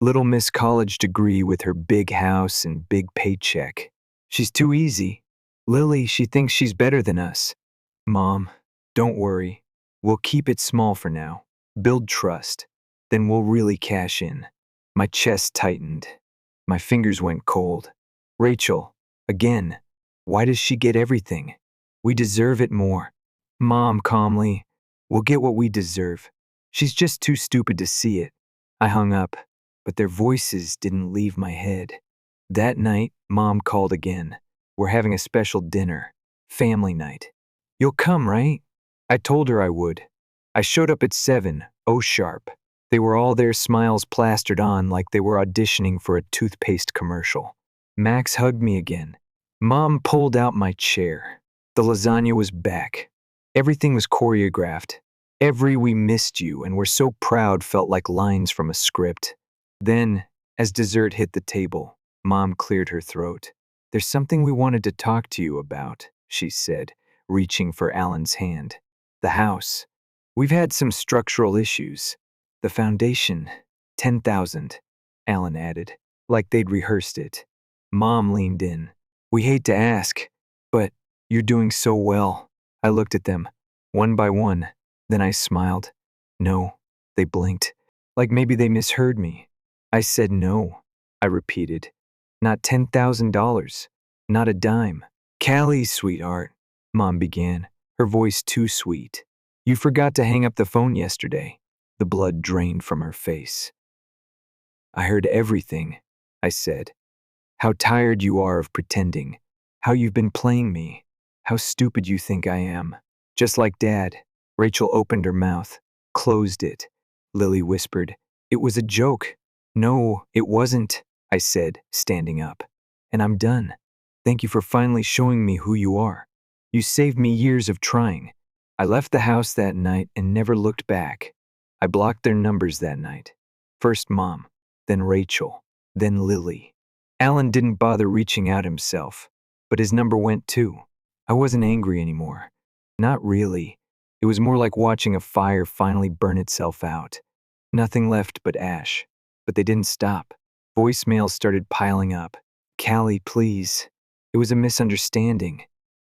Little Miss College degree with her big house and big paycheck. She's too easy. Lily, she thinks she's better than us. Mom, don't worry. We'll keep it small for now. Build trust. Then we'll really cash in. My chest tightened. My fingers went cold. Rachel, again, why does she get everything? We deserve it more. Mom, calmly, we'll get what we deserve. She's just too stupid to see it. I hung up, but their voices didn't leave my head. That night, Mom called again. We're having a special dinner. Family night. You'll come, right? I told her I would. I showed up at 7, sharp. They were all there, smiles plastered on like they were auditioning for a toothpaste commercial. Max hugged me again. Mom pulled out my chair. The lasagna was back. Everything was choreographed. Every "we missed you and we're so proud" felt like lines from a script. Then, as dessert hit the table, Mom cleared her throat. There's something we wanted to talk to you about, she said, reaching for Alan's hand. The house. We've had some structural issues. The foundation, 10,000, Alan added, like they'd rehearsed it. Mom leaned in. We hate to ask, but you're doing so well. I looked at them, one by one. Then I smiled. No, they blinked, like maybe they misheard me. I said no, I repeated. Not $10,000, not a dime. Callie, sweetheart, Mom began, her voice too sweet. You forgot to hang up the phone yesterday. The blood drained from her face. I heard everything, I said. How tired you are of pretending. How you've been playing me. How stupid you think I am. Just like Dad. Rachel opened her mouth, closed it. Lily whispered, It was a joke. No, it wasn't, I said, standing up. And I'm done. Thank you for finally showing me who you are. You saved me years of trying. I left the house that night and never looked back. I blocked their numbers that night. First Mom, then Rachel, then Lily. Alan didn't bother reaching out himself, but his number went too. I wasn't angry anymore. Not really. It was more like watching a fire finally burn itself out. Nothing left but ash. But they didn't stop. Voicemails started piling up. Callie, please. It was a misunderstanding.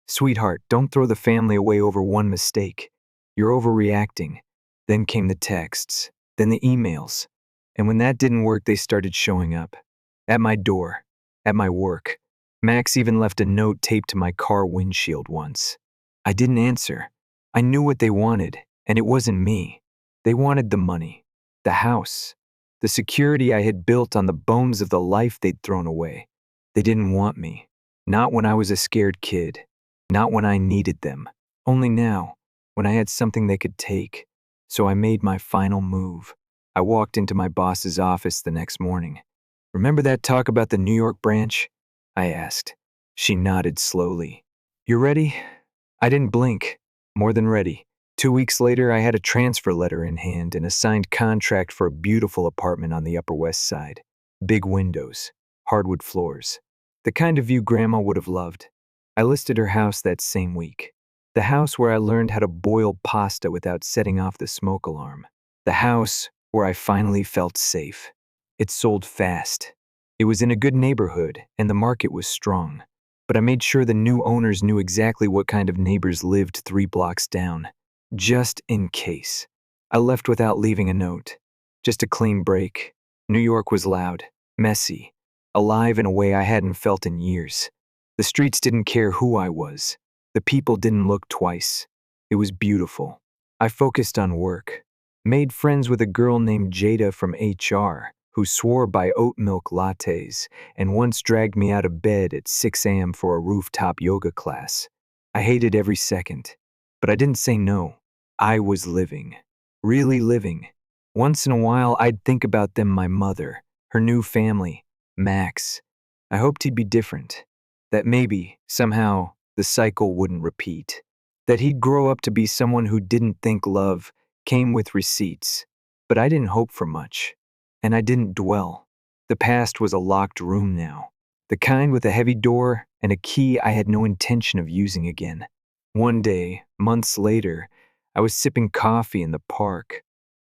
Sweetheart, don't throw the family away over one mistake. You're overreacting. Then came the texts, then the emails. And when that didn't work, they started showing up. At my door, at my work. Max even left a note taped to my car windshield once. I didn't answer. I knew what they wanted, and it wasn't me. They wanted the money, the house, the security I had built on the bones of the life they'd thrown away. They didn't want me. Not when I was a scared kid. Not when I needed them. Only now, when I had something they could take. So I made my final move. I walked into my boss's office the next morning. Remember that talk about the New York branch? I asked. She nodded slowly. You ready? I didn't blink. More than ready. 2 weeks later, I had a transfer letter in hand and a signed contract for a beautiful apartment on the Upper West Side. Big windows, hardwood floors. The kind of view Grandma would have loved. I listed her house that same week. The house where I learned how to boil pasta without setting off the smoke alarm. The house where I finally felt safe. It sold fast. It was in a good neighborhood and the market was strong. But I made sure the new owners knew exactly what kind of neighbors lived 3 blocks down. Just in case. I left without leaving a note. Just a clean break. New York was loud, messy, alive in a way I hadn't felt in years. The streets didn't care who I was. The people didn't look twice. It was beautiful. I focused on work. Made friends with a girl named Jada from HR, who swore by oat milk lattes and once dragged me out of bed at 6 a.m. for a rooftop yoga class. I hated every second, but I didn't say no. I was living. Really living. Once in a while, I'd think about them, my mother, her new family, Max. I hoped he'd be different. That maybe, somehow, the cycle wouldn't repeat. That he'd grow up to be someone who didn't think love came with receipts. But I didn't hope for much. And I didn't dwell. The past was a locked room now. The kind with a heavy door and a key I had no intention of using again. One day, months later, I was sipping coffee in the park,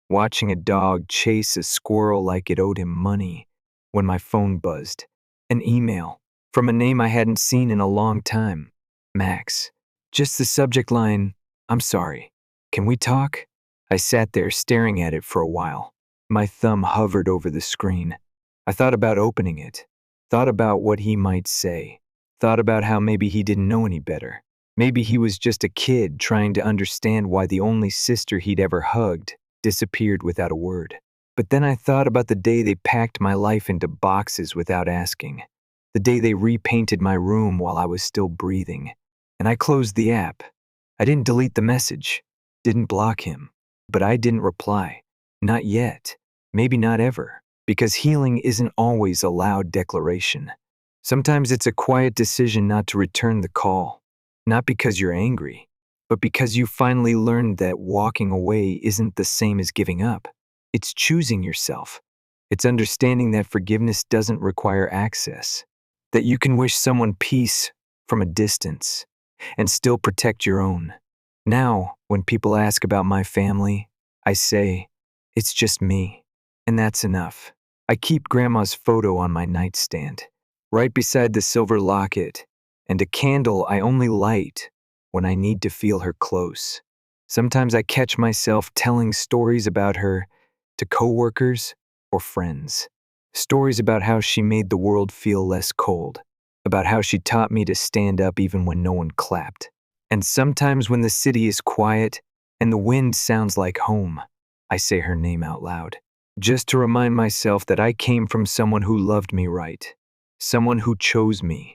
watching a dog chase a squirrel like it owed him money, when my phone buzzed. An email from a name I hadn't seen in a long time. Max. Just the subject line, "I'm sorry. Can we talk?" I sat there staring at it for a while. My thumb hovered over the screen. I thought about opening it. Thought about what he might say. Thought about how maybe he didn't know any better. Maybe he was just a kid trying to understand why the only sister he'd ever hugged disappeared without a word. But then I thought about the day they packed my life into boxes without asking. The day they repainted my room while I was still breathing. And I closed the app. I didn't delete the message. Didn't block him. But I didn't reply. Not yet. Maybe not ever. Because healing isn't always a loud declaration. Sometimes it's a quiet decision not to return the call. Not because you're angry, but because you finally learned that walking away isn't the same as giving up. It's choosing yourself. It's understanding that forgiveness doesn't require access. That you can wish someone peace from a distance and still protect your own. Now, when people ask about my family, I say, it's just me, and that's enough. I keep Grandma's photo on my nightstand, right beside the silver locket, and a candle I only light when I need to feel her close. Sometimes I catch myself telling stories about her to coworkers or friends. Stories about how she made the world feel less cold, about how she taught me to stand up even when no one clapped. And sometimes when the city is quiet and the wind sounds like home, I say her name out loud, just to remind myself that I came from someone who loved me right, someone who chose me.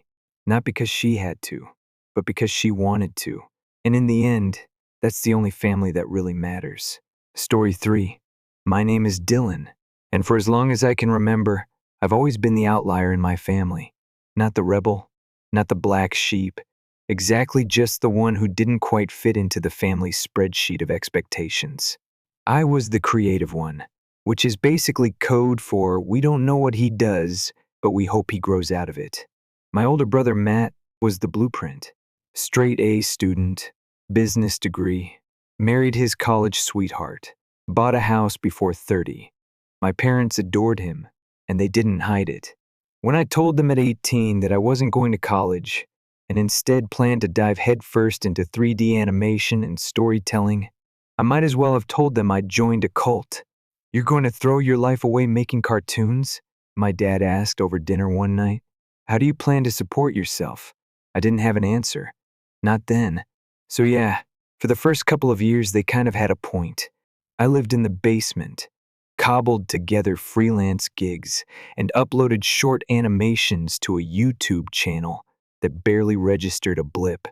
Not because she had to, but because she wanted to. And in the end, that's the only family that really matters. Story 3. My name is Dylan, and for as long as I can remember, I've always been the outlier in my family. Not the rebel, not the black sheep, exactly just the one who didn't quite fit into the family spreadsheet of expectations. I was the creative one, which is basically code for we don't know what he does, but we hope he grows out of it. My older brother Matt was the blueprint. Straight A student, business degree, married his college sweetheart, bought a house before 30. My parents adored him, and they didn't hide it. When I told them at 18 that I wasn't going to college, and instead planned to dive headfirst into 3D animation and storytelling, I might as well have told them I'd joined a cult. "You're going to throw your life away making cartoons?" my dad asked over dinner one night. "How do you plan to support yourself?" I didn't have an answer. Not then. So yeah, for the first couple of years they kind of had a point. I lived in the basement, cobbled together freelance gigs, and uploaded short animations to a YouTube channel that barely registered a blip.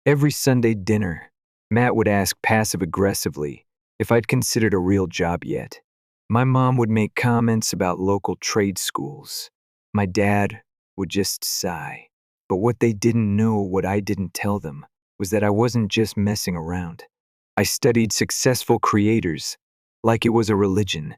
Every Sunday dinner, Matt would ask passive-aggressively if I'd considered a real job yet. My mom would make comments about local trade schools. My dad would just sigh. But what they didn't know, what I didn't tell them, was that I wasn't just messing around. I studied successful creators like it was a religion.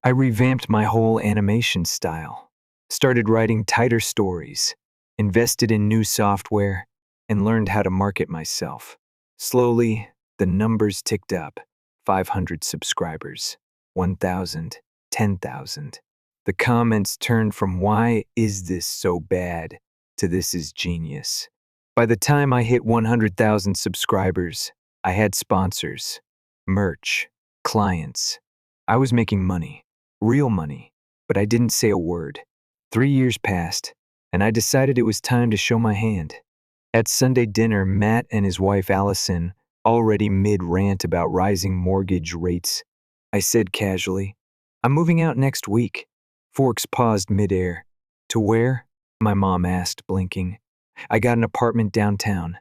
I revamped my whole animation style, started writing tighter stories, invested in new software, and learned how to market myself. Slowly, the numbers ticked up. 500 subscribers, 1,000, 10,000. The comments turned from "Why is this so bad?" to "This is genius." By the time I hit 100,000 subscribers, I had sponsors, merch, clients. I was making money, real money, but I didn't say a word. 3 years passed, and I decided it was time to show my hand. At Sunday dinner, Matt and his wife Allison, already mid-rant about rising mortgage rates, I said casually, "I'm moving out next week." Forks paused midair. "To where?" my mom asked, blinking. "I got an apartment downtown.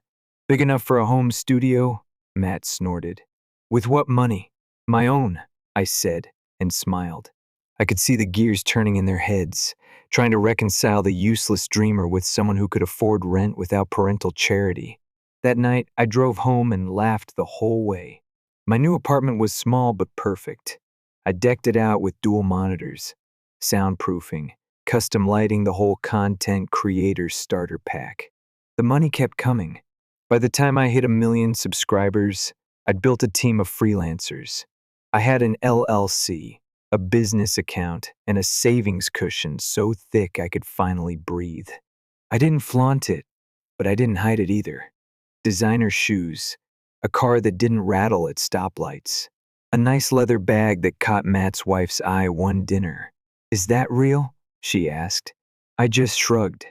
Big enough for a home studio?" Matt snorted. "With what money?" "My own," I said, and smiled. I could see the gears turning in their heads, trying to reconcile the useless dreamer with someone who could afford rent without parental charity. That night, I drove home and laughed the whole way. My new apartment was small but perfect. I decked it out with dual monitors, soundproofing, custom lighting, the whole content creator starter pack. The money kept coming. By the time I hit 1 million subscribers, I'd built a team of freelancers. I had an LLC, a business account, and a savings cushion so thick I could finally breathe. I didn't flaunt it, but I didn't hide it either. Designer shoes, a car that didn't rattle at stoplights, a nice leather bag that caught Matt's wife's eye one dinner. "Is that real?" she asked. I just shrugged.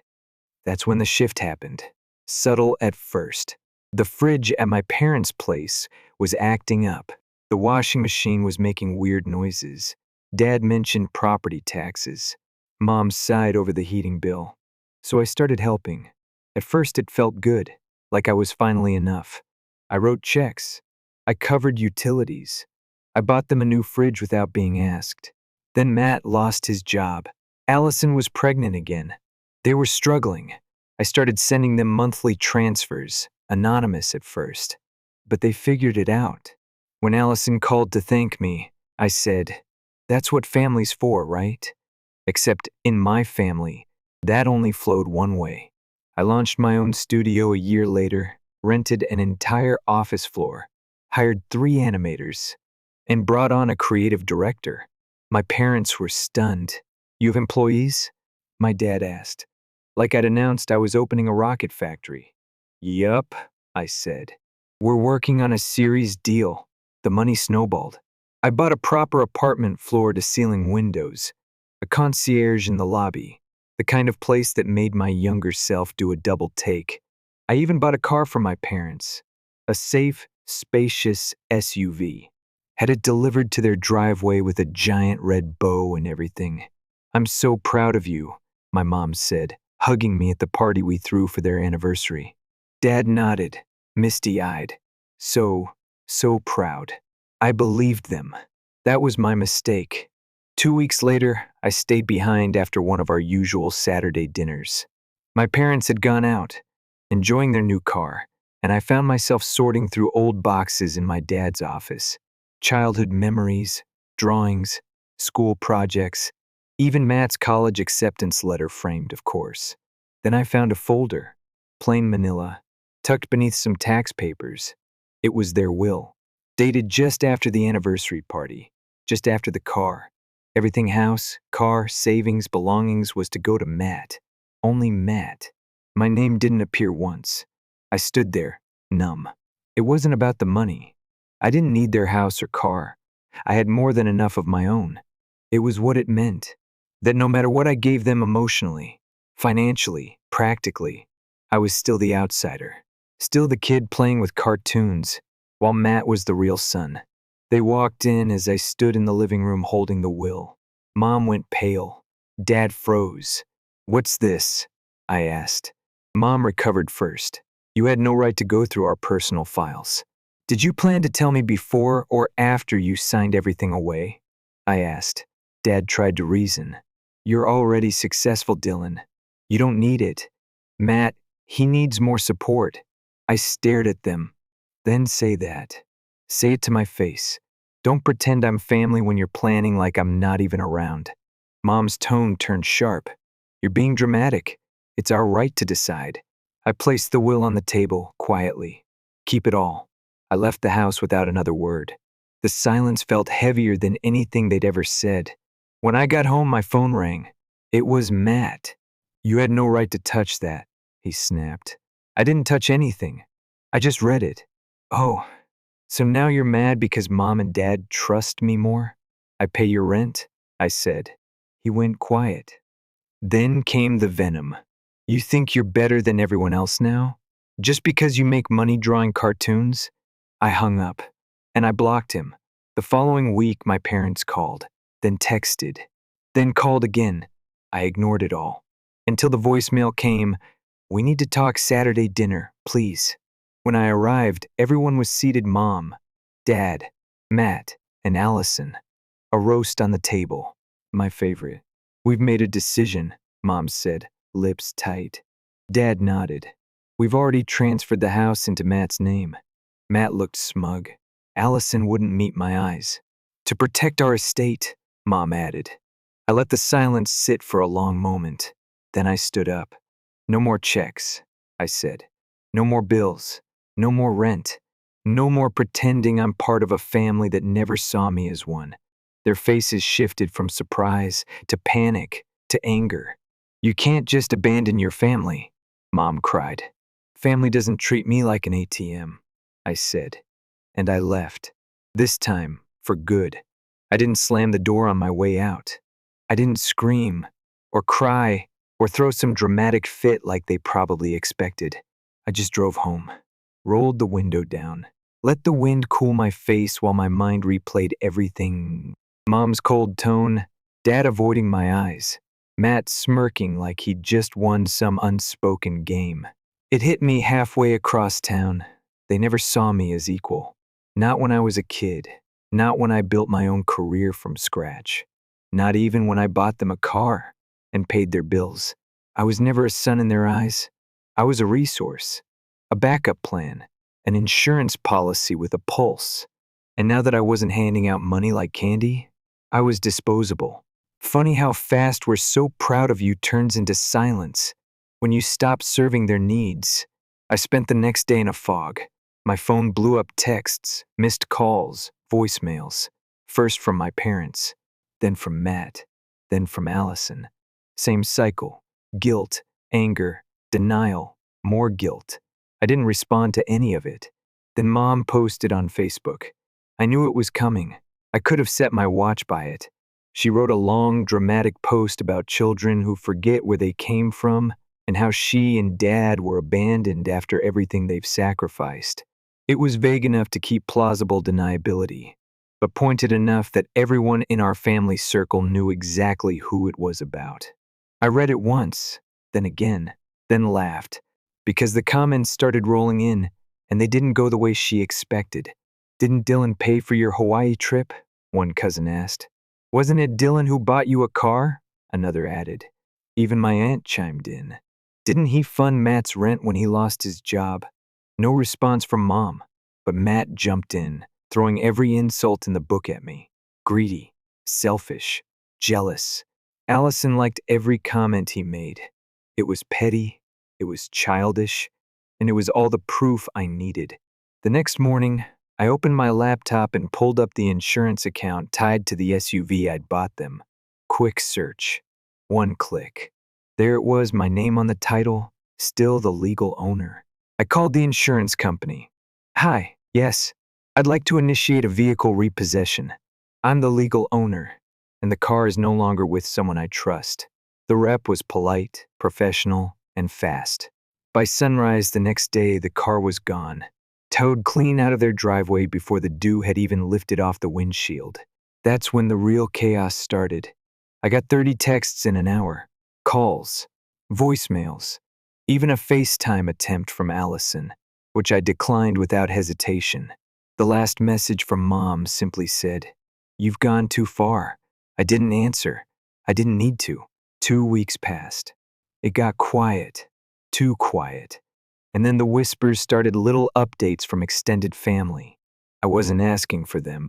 That's when the shift happened. Subtle at first. The fridge at my parents' place was acting up. The washing machine was making weird noises. Dad mentioned property taxes. Mom sighed over the heating bill. So I started helping. At first it felt good, like I was finally enough. I wrote checks. I covered utilities. I bought them a new fridge without being asked. Then Matt lost his job. Allison was pregnant again. They were struggling. I started sending them monthly transfers, anonymous at first. But they figured it out. When Allison called to thank me, I said, "That's what family's for, right?" Except in my family, that only flowed one way. I launched my own studio a year later, rented an entire office floor, hired 3 animators, and brought on a creative director. My parents were stunned. "You have employees?" my dad asked. Like I'd announced I was opening a rocket factory. "Yup," I said. "We're working on a series deal." The money snowballed. I bought a proper apartment, floor-to-ceiling windows, a concierge in the lobby, the kind of place that made my younger self do a double take. I even bought a car for my parents, a safe, spacious SUV. Had it delivered to their driveway with a giant red bow and everything. "I'm so proud of you," my mom said, hugging me at the party we threw for their anniversary. Dad nodded, misty-eyed. So proud. I believed them. That was my mistake. 2 weeks later, I stayed behind after one of our usual Saturday dinners. My parents had gone out, enjoying their new car, and I found myself sorting through old boxes in my dad's office. Childhood memories, drawings, school projects, even Matt's college acceptance letter framed, of course. Then I found a folder, plain manila, tucked beneath some tax papers. It was their will, dated just after the anniversary party, just after the car. Everything, house, car, savings, belongings, was to go to Matt. Only Matt. My name didn't appear once. I stood there, numb. It wasn't about the money. I didn't need their house or car. I had more than enough of my own. It was what it meant. That no matter what I gave them emotionally, financially, practically, I was still the outsider. Still the kid playing with cartoons, while Matt was the real son. They walked in as I stood in the living room holding the will. Mom went pale. Dad froze. "What's this?" I asked. Mom recovered first. "You had no right to go through our personal files." "Did you plan to tell me before or after you signed everything away?" I asked. Dad tried to reason. "You're already successful, Dylan. You don't need it. Matt, he needs more support." I stared at them. "Then say that." Say it to my face. Don't pretend I'm family when you're planning like I'm not even around. Mom's tone turned sharp. You're being dramatic. It's our right to decide. I placed the will on the table, quietly. Keep it all. I left the house without another word. The silence felt heavier than anything they'd ever said. When I got home, my phone rang. It was Matt. You had no right to touch that, he snapped. I didn't touch anything. I just read it. Oh, so now you're mad because Mom and Dad trust me more? I pay your rent, I said. He went quiet. Then came the venom. You think you're better than everyone else now? Just because you make money drawing cartoons? I hung up, and I blocked him. The following week, my parents called, then texted, then called again. I ignored it all. Until the voicemail came, we need to talk Saturday dinner, please. When I arrived, everyone was seated: Mom, Dad, Matt, and Allison. A roast on the table, my favorite. We've made a decision, Mom said, lips tight. Dad nodded. We've already transferred the house into Matt's name. Matt looked smug. Allison wouldn't meet my eyes. To protect our estate, Mom added. I let the silence sit for a long moment. Then I stood up. No more checks, I said. No more bills. No more rent. No more pretending I'm part of a family that never saw me as one. Their faces shifted from surprise to panic to anger. You can't just abandon your family, Mom cried. Family doesn't treat me like an ATM, I said. And I left. This time, for good. I didn't slam the door on my way out. I didn't scream, or cry, or throw some dramatic fit like they probably expected. I just drove home, rolled the window down, let the wind cool my face while my mind replayed everything. Mom's cold tone, Dad avoiding my eyes, Matt smirking like he'd just won some unspoken game. It hit me halfway across town. They never saw me as equal. Not when I was a kid. Not when I built my own career from scratch. Not even when I bought them a car and paid their bills. I was never a son in their eyes. I was a resource, a backup plan, an insurance policy with a pulse. And now that I wasn't handing out money like candy, I was disposable. Funny how fast we're so proud of you turns into silence when you stop serving their needs. I spent the next day in a fog. My phone blew up texts, missed calls, voicemails. First from my parents, then from Matt, then from Allison. Same cycle. Guilt, anger, denial, more guilt. I didn't respond to any of it. Then Mom posted on Facebook. I knew it was coming. I could have set my watch by it. She wrote a long, dramatic post about children who forget where they came from and how she and Dad were abandoned after everything they've sacrificed. It was vague enough to keep plausible deniability, but pointed enough that everyone in our family circle knew exactly who it was about. I read it once, then again, then laughed, because the comments started rolling in, and they didn't go the way she expected. Didn't Dylan pay for your Hawaii trip? One cousin asked. Wasn't it Dylan who bought you a car? Another added. Even my aunt chimed in. Didn't he fund Matt's rent when he lost his job? No response from Mom, but Matt jumped in, throwing every insult in the book at me. Greedy, selfish, jealous. Allison liked every comment he made. It was petty, it was childish, and it was all the proof I needed. The next morning, I opened my laptop and pulled up the insurance account tied to the SUV I'd bought them. Quick search. One click. There it was, my name on the title, still the legal owner. I called the insurance company. Hi, yes, I'd like to initiate a vehicle repossession. I'm the legal owner, and the car is no longer with someone I trust. The rep was polite, professional, and fast. By sunrise the next day, the car was gone, towed clean out of their driveway before the dew had even lifted off the windshield. That's when the real chaos started. I got 30 texts in an hour, calls, voicemails, even a FaceTime attempt from Allison, which I declined without hesitation. The last message from Mom simply said, "You've gone too far." I didn't answer. I didn't need to. 2 weeks passed. It got quiet, too quiet. And then the whispers started, little updates from extended family. I wasn't asking for them,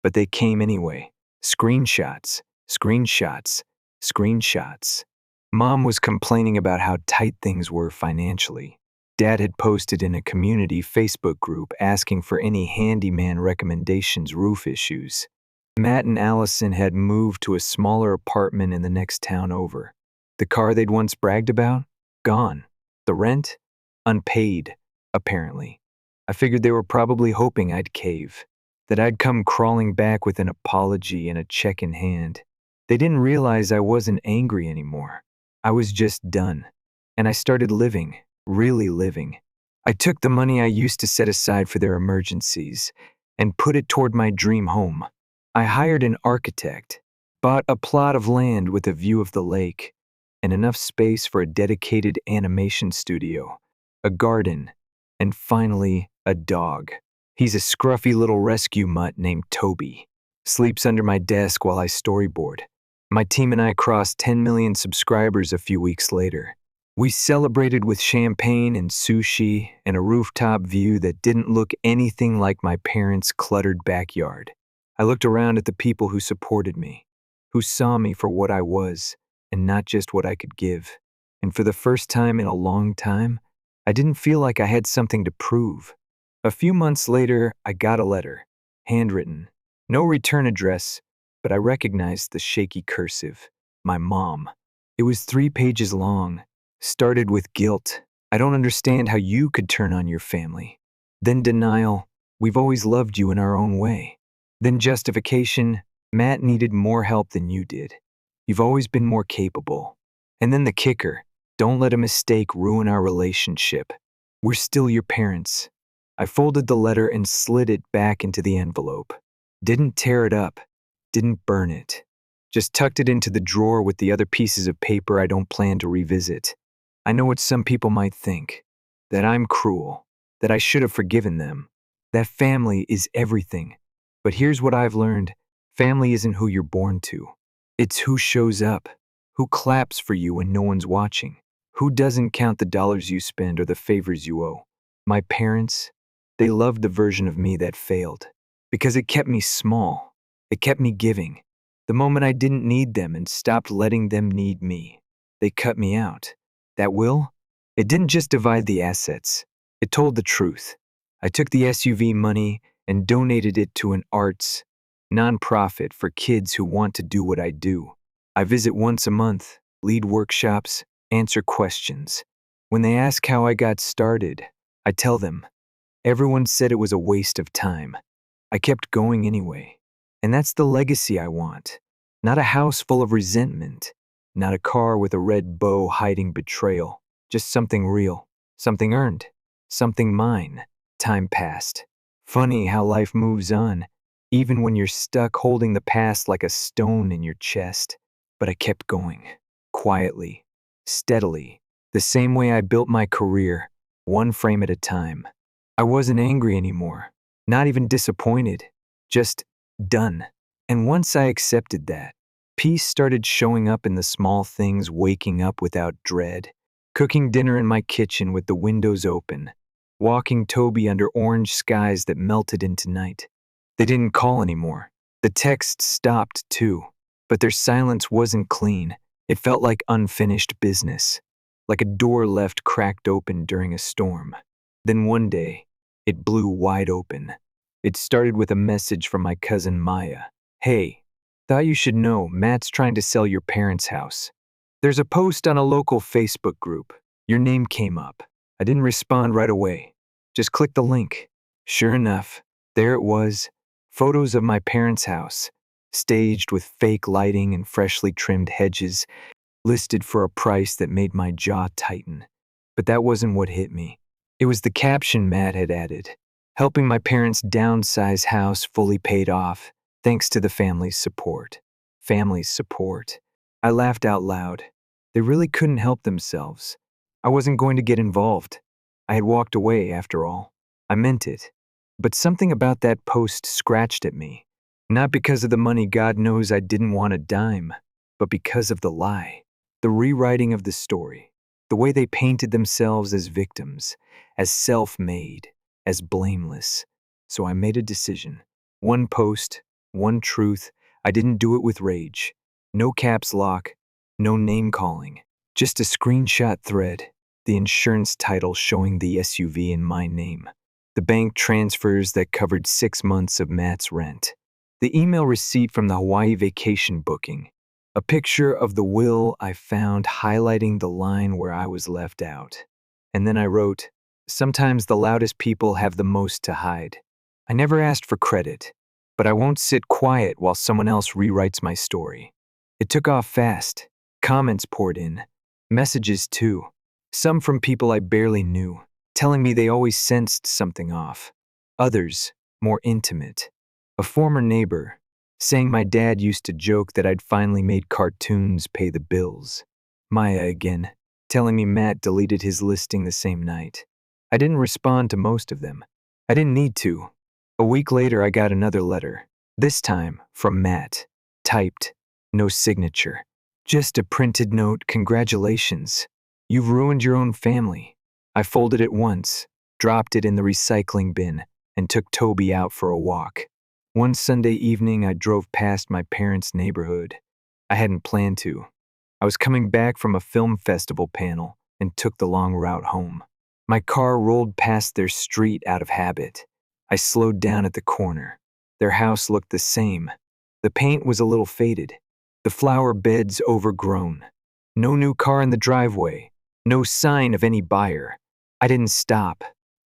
but they came anyway. Screenshots, screenshots, screenshots. Mom was complaining about how tight things were financially. Dad had posted in a community Facebook group asking for any handyman recommendations, roof issues. Matt and Allison had moved to a smaller apartment in the next town over. The car they'd once bragged about? Gone. The rent? Unpaid, apparently. I figured they were probably hoping I'd cave, that I'd come crawling back with an apology and a check in hand. They didn't realize I wasn't angry anymore. I was just done. And I started living, really living. I took the money I used to set aside for their emergencies and put it toward my dream home. I hired an architect, bought a plot of land with a view of the lake, and enough space for a dedicated animation studio, a garden, and finally, a dog. He's a scruffy little rescue mutt named Toby. Sleeps under my desk while I storyboard. My team and I crossed 10 million subscribers a few weeks later. We celebrated with champagne and sushi and a rooftop view that didn't look anything like my parents' cluttered backyard. I looked around at the people who supported me, who saw me for what I was and not just what I could give. And for the first time in a long time, I didn't feel like I had something to prove. A few months later, I got a letter, handwritten. No return address, but I recognized the shaky cursive. My mom. It was 3 pages long. Started with guilt. I don't understand how you could turn on your family. Then denial. We've always loved you in our own way. Then justification. Matt needed more help than you did. You've always been more capable. And then the kicker. Don't let a mistake ruin our relationship. We're still your parents. I folded the letter and slid it back into the envelope. Didn't tear it up. Didn't burn it. Just tucked it into the drawer with the other pieces of paper I don't plan to revisit. I know what some people might think. That I'm cruel. That I should have forgiven them. That family is everything. But here's what I've learned. Family isn't who you're born to. It's who shows up. Who claps for you when no one's watching. Who doesn't count the dollars you spend or the favors you owe. My parents, they loved the version of me that failed. Because it kept me small. It kept me giving. The moment I didn't need them and stopped letting them need me, they cut me out. That will? It didn't just divide the assets. It told the truth. I took the SUV money and donated it to an arts nonprofit for kids who want to do what I do. I visit once a month, lead workshops, answer questions. When they ask how I got started, I tell them. Everyone said it was a waste of time. I kept going anyway. And that's the legacy I want. Not a house full of resentment. Not a car with a red bow hiding betrayal. Just something real. Something earned. Something mine. Time passed. Funny how life moves on, even when you're stuck holding the past like a stone in your chest. But I kept going. Quietly. Steadily. The same way I built my career. One frame at a time. I wasn't angry anymore. Not even disappointed. Just done. And once I accepted that, peace started showing up in the small things, waking up without dread, cooking dinner in my kitchen with the windows open, walking Toby under orange skies that melted into night. They didn't call anymore. The texts stopped too, but their silence wasn't clean. It felt like unfinished business, like a door left cracked open during a storm. Then one day, it blew wide open. It started with a message from my cousin Maya. Hey, thought you should know Matt's trying to sell your parents' house. There's a post on a local Facebook group. Your name came up. I didn't respond right away. Just clicked the link. Sure enough, there it was. Photos of my parents' house, staged with fake lighting and freshly trimmed hedges, listed for a price that made my jaw tighten. But that wasn't what hit me. It was the caption Matt had added. Helping my parents' downsize house fully paid off, thanks to the family's support. Family's support. I laughed out loud. They really couldn't help themselves. I wasn't going to get involved. I had walked away, after all. I meant it. But something about that post scratched at me. Not because of the money, God knows I didn't want a dime, but because of the lie. The rewriting of the story. The way they painted themselves as victims, as self-made, as blameless. So I made a decision. One post, one truth. I didn't do it with rage. No caps lock, no name calling. Just a screenshot thread, the insurance title showing the SUV in my name. The bank transfers that covered 6 months of Matt's rent. The email receipt from the Hawaii vacation booking. A picture of the will I found highlighting the line where I was left out. And then I wrote, "Sometimes the loudest people have the most to hide." I never asked for credit, but I won't sit quiet while someone else rewrites my story. It took off fast. Comments poured in. Messages too. Some from people I barely knew, telling me they always sensed something off. Others, more intimate. A former neighbor, saying my dad used to joke that I'd finally made cartoons pay the bills. Maya again, telling me Matt deleted his listing the same night. I didn't respond to most of them. I didn't need to. A week later, I got another letter, this time from Matt, typed, no signature. Just a printed note, "Congratulations. You've ruined your own family." I folded it once, dropped it in the recycling bin, and took Toby out for a walk. One Sunday evening, I drove past my parents' neighborhood. I hadn't planned to. I was coming back from a film festival panel and took the long route home. My car rolled past their street out of habit. I slowed down at the corner. Their house looked the same. The paint was a little faded. The flower beds overgrown. No new car in the driveway. No sign of any buyer. I didn't stop.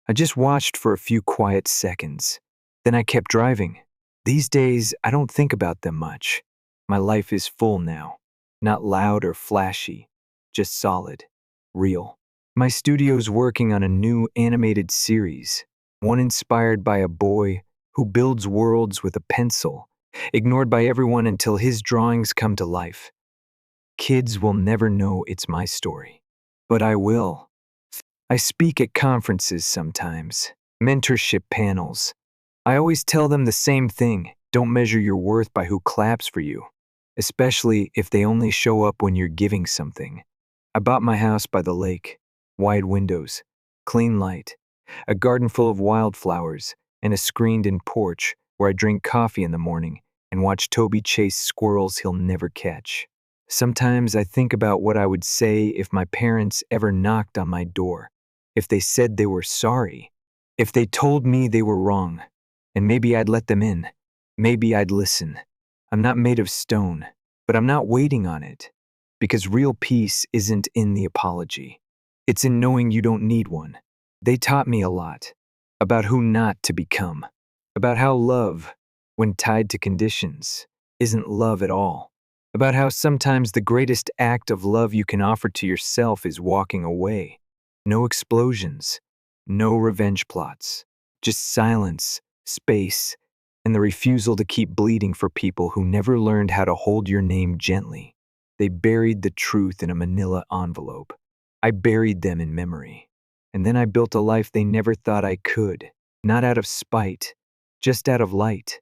I just watched for a few quiet seconds. Then I kept driving. These days, I don't think about them much. My life is full now. Not loud or flashy. Just solid. Real. My studio's working on a new animated series. One inspired by a boy who builds worlds with a pencil, ignored by everyone until his drawings come to life. Kids will never know it's my story. But I will. I speak at conferences sometimes, mentorship panels. I always tell them the same thing: don't measure your worth by who claps for you, especially if they only show up when you're giving something. I bought my house by the lake, wide windows, clean light, a garden full of wildflowers, and a screened-in porch where I drink coffee in the morning and watch Toby chase squirrels he'll never catch. Sometimes I think about what I would say if my parents ever knocked on my door, if they said they were sorry, if they told me they were wrong, and maybe I'd let them in. Maybe I'd listen. I'm not made of stone, but I'm not waiting on it, because real peace isn't in the apology. It's in knowing you don't need one. They taught me a lot about who not to become, about how love, when tied to conditions, isn't love at all, about how sometimes the greatest act of love you can offer to yourself is walking away. No explosions, no revenge plots, just silence, space, and the refusal to keep bleeding for people who never learned how to hold your name gently. They buried the truth in a manila envelope. I buried them in memory. And then I built a life they never thought I could, not out of spite, just out of light.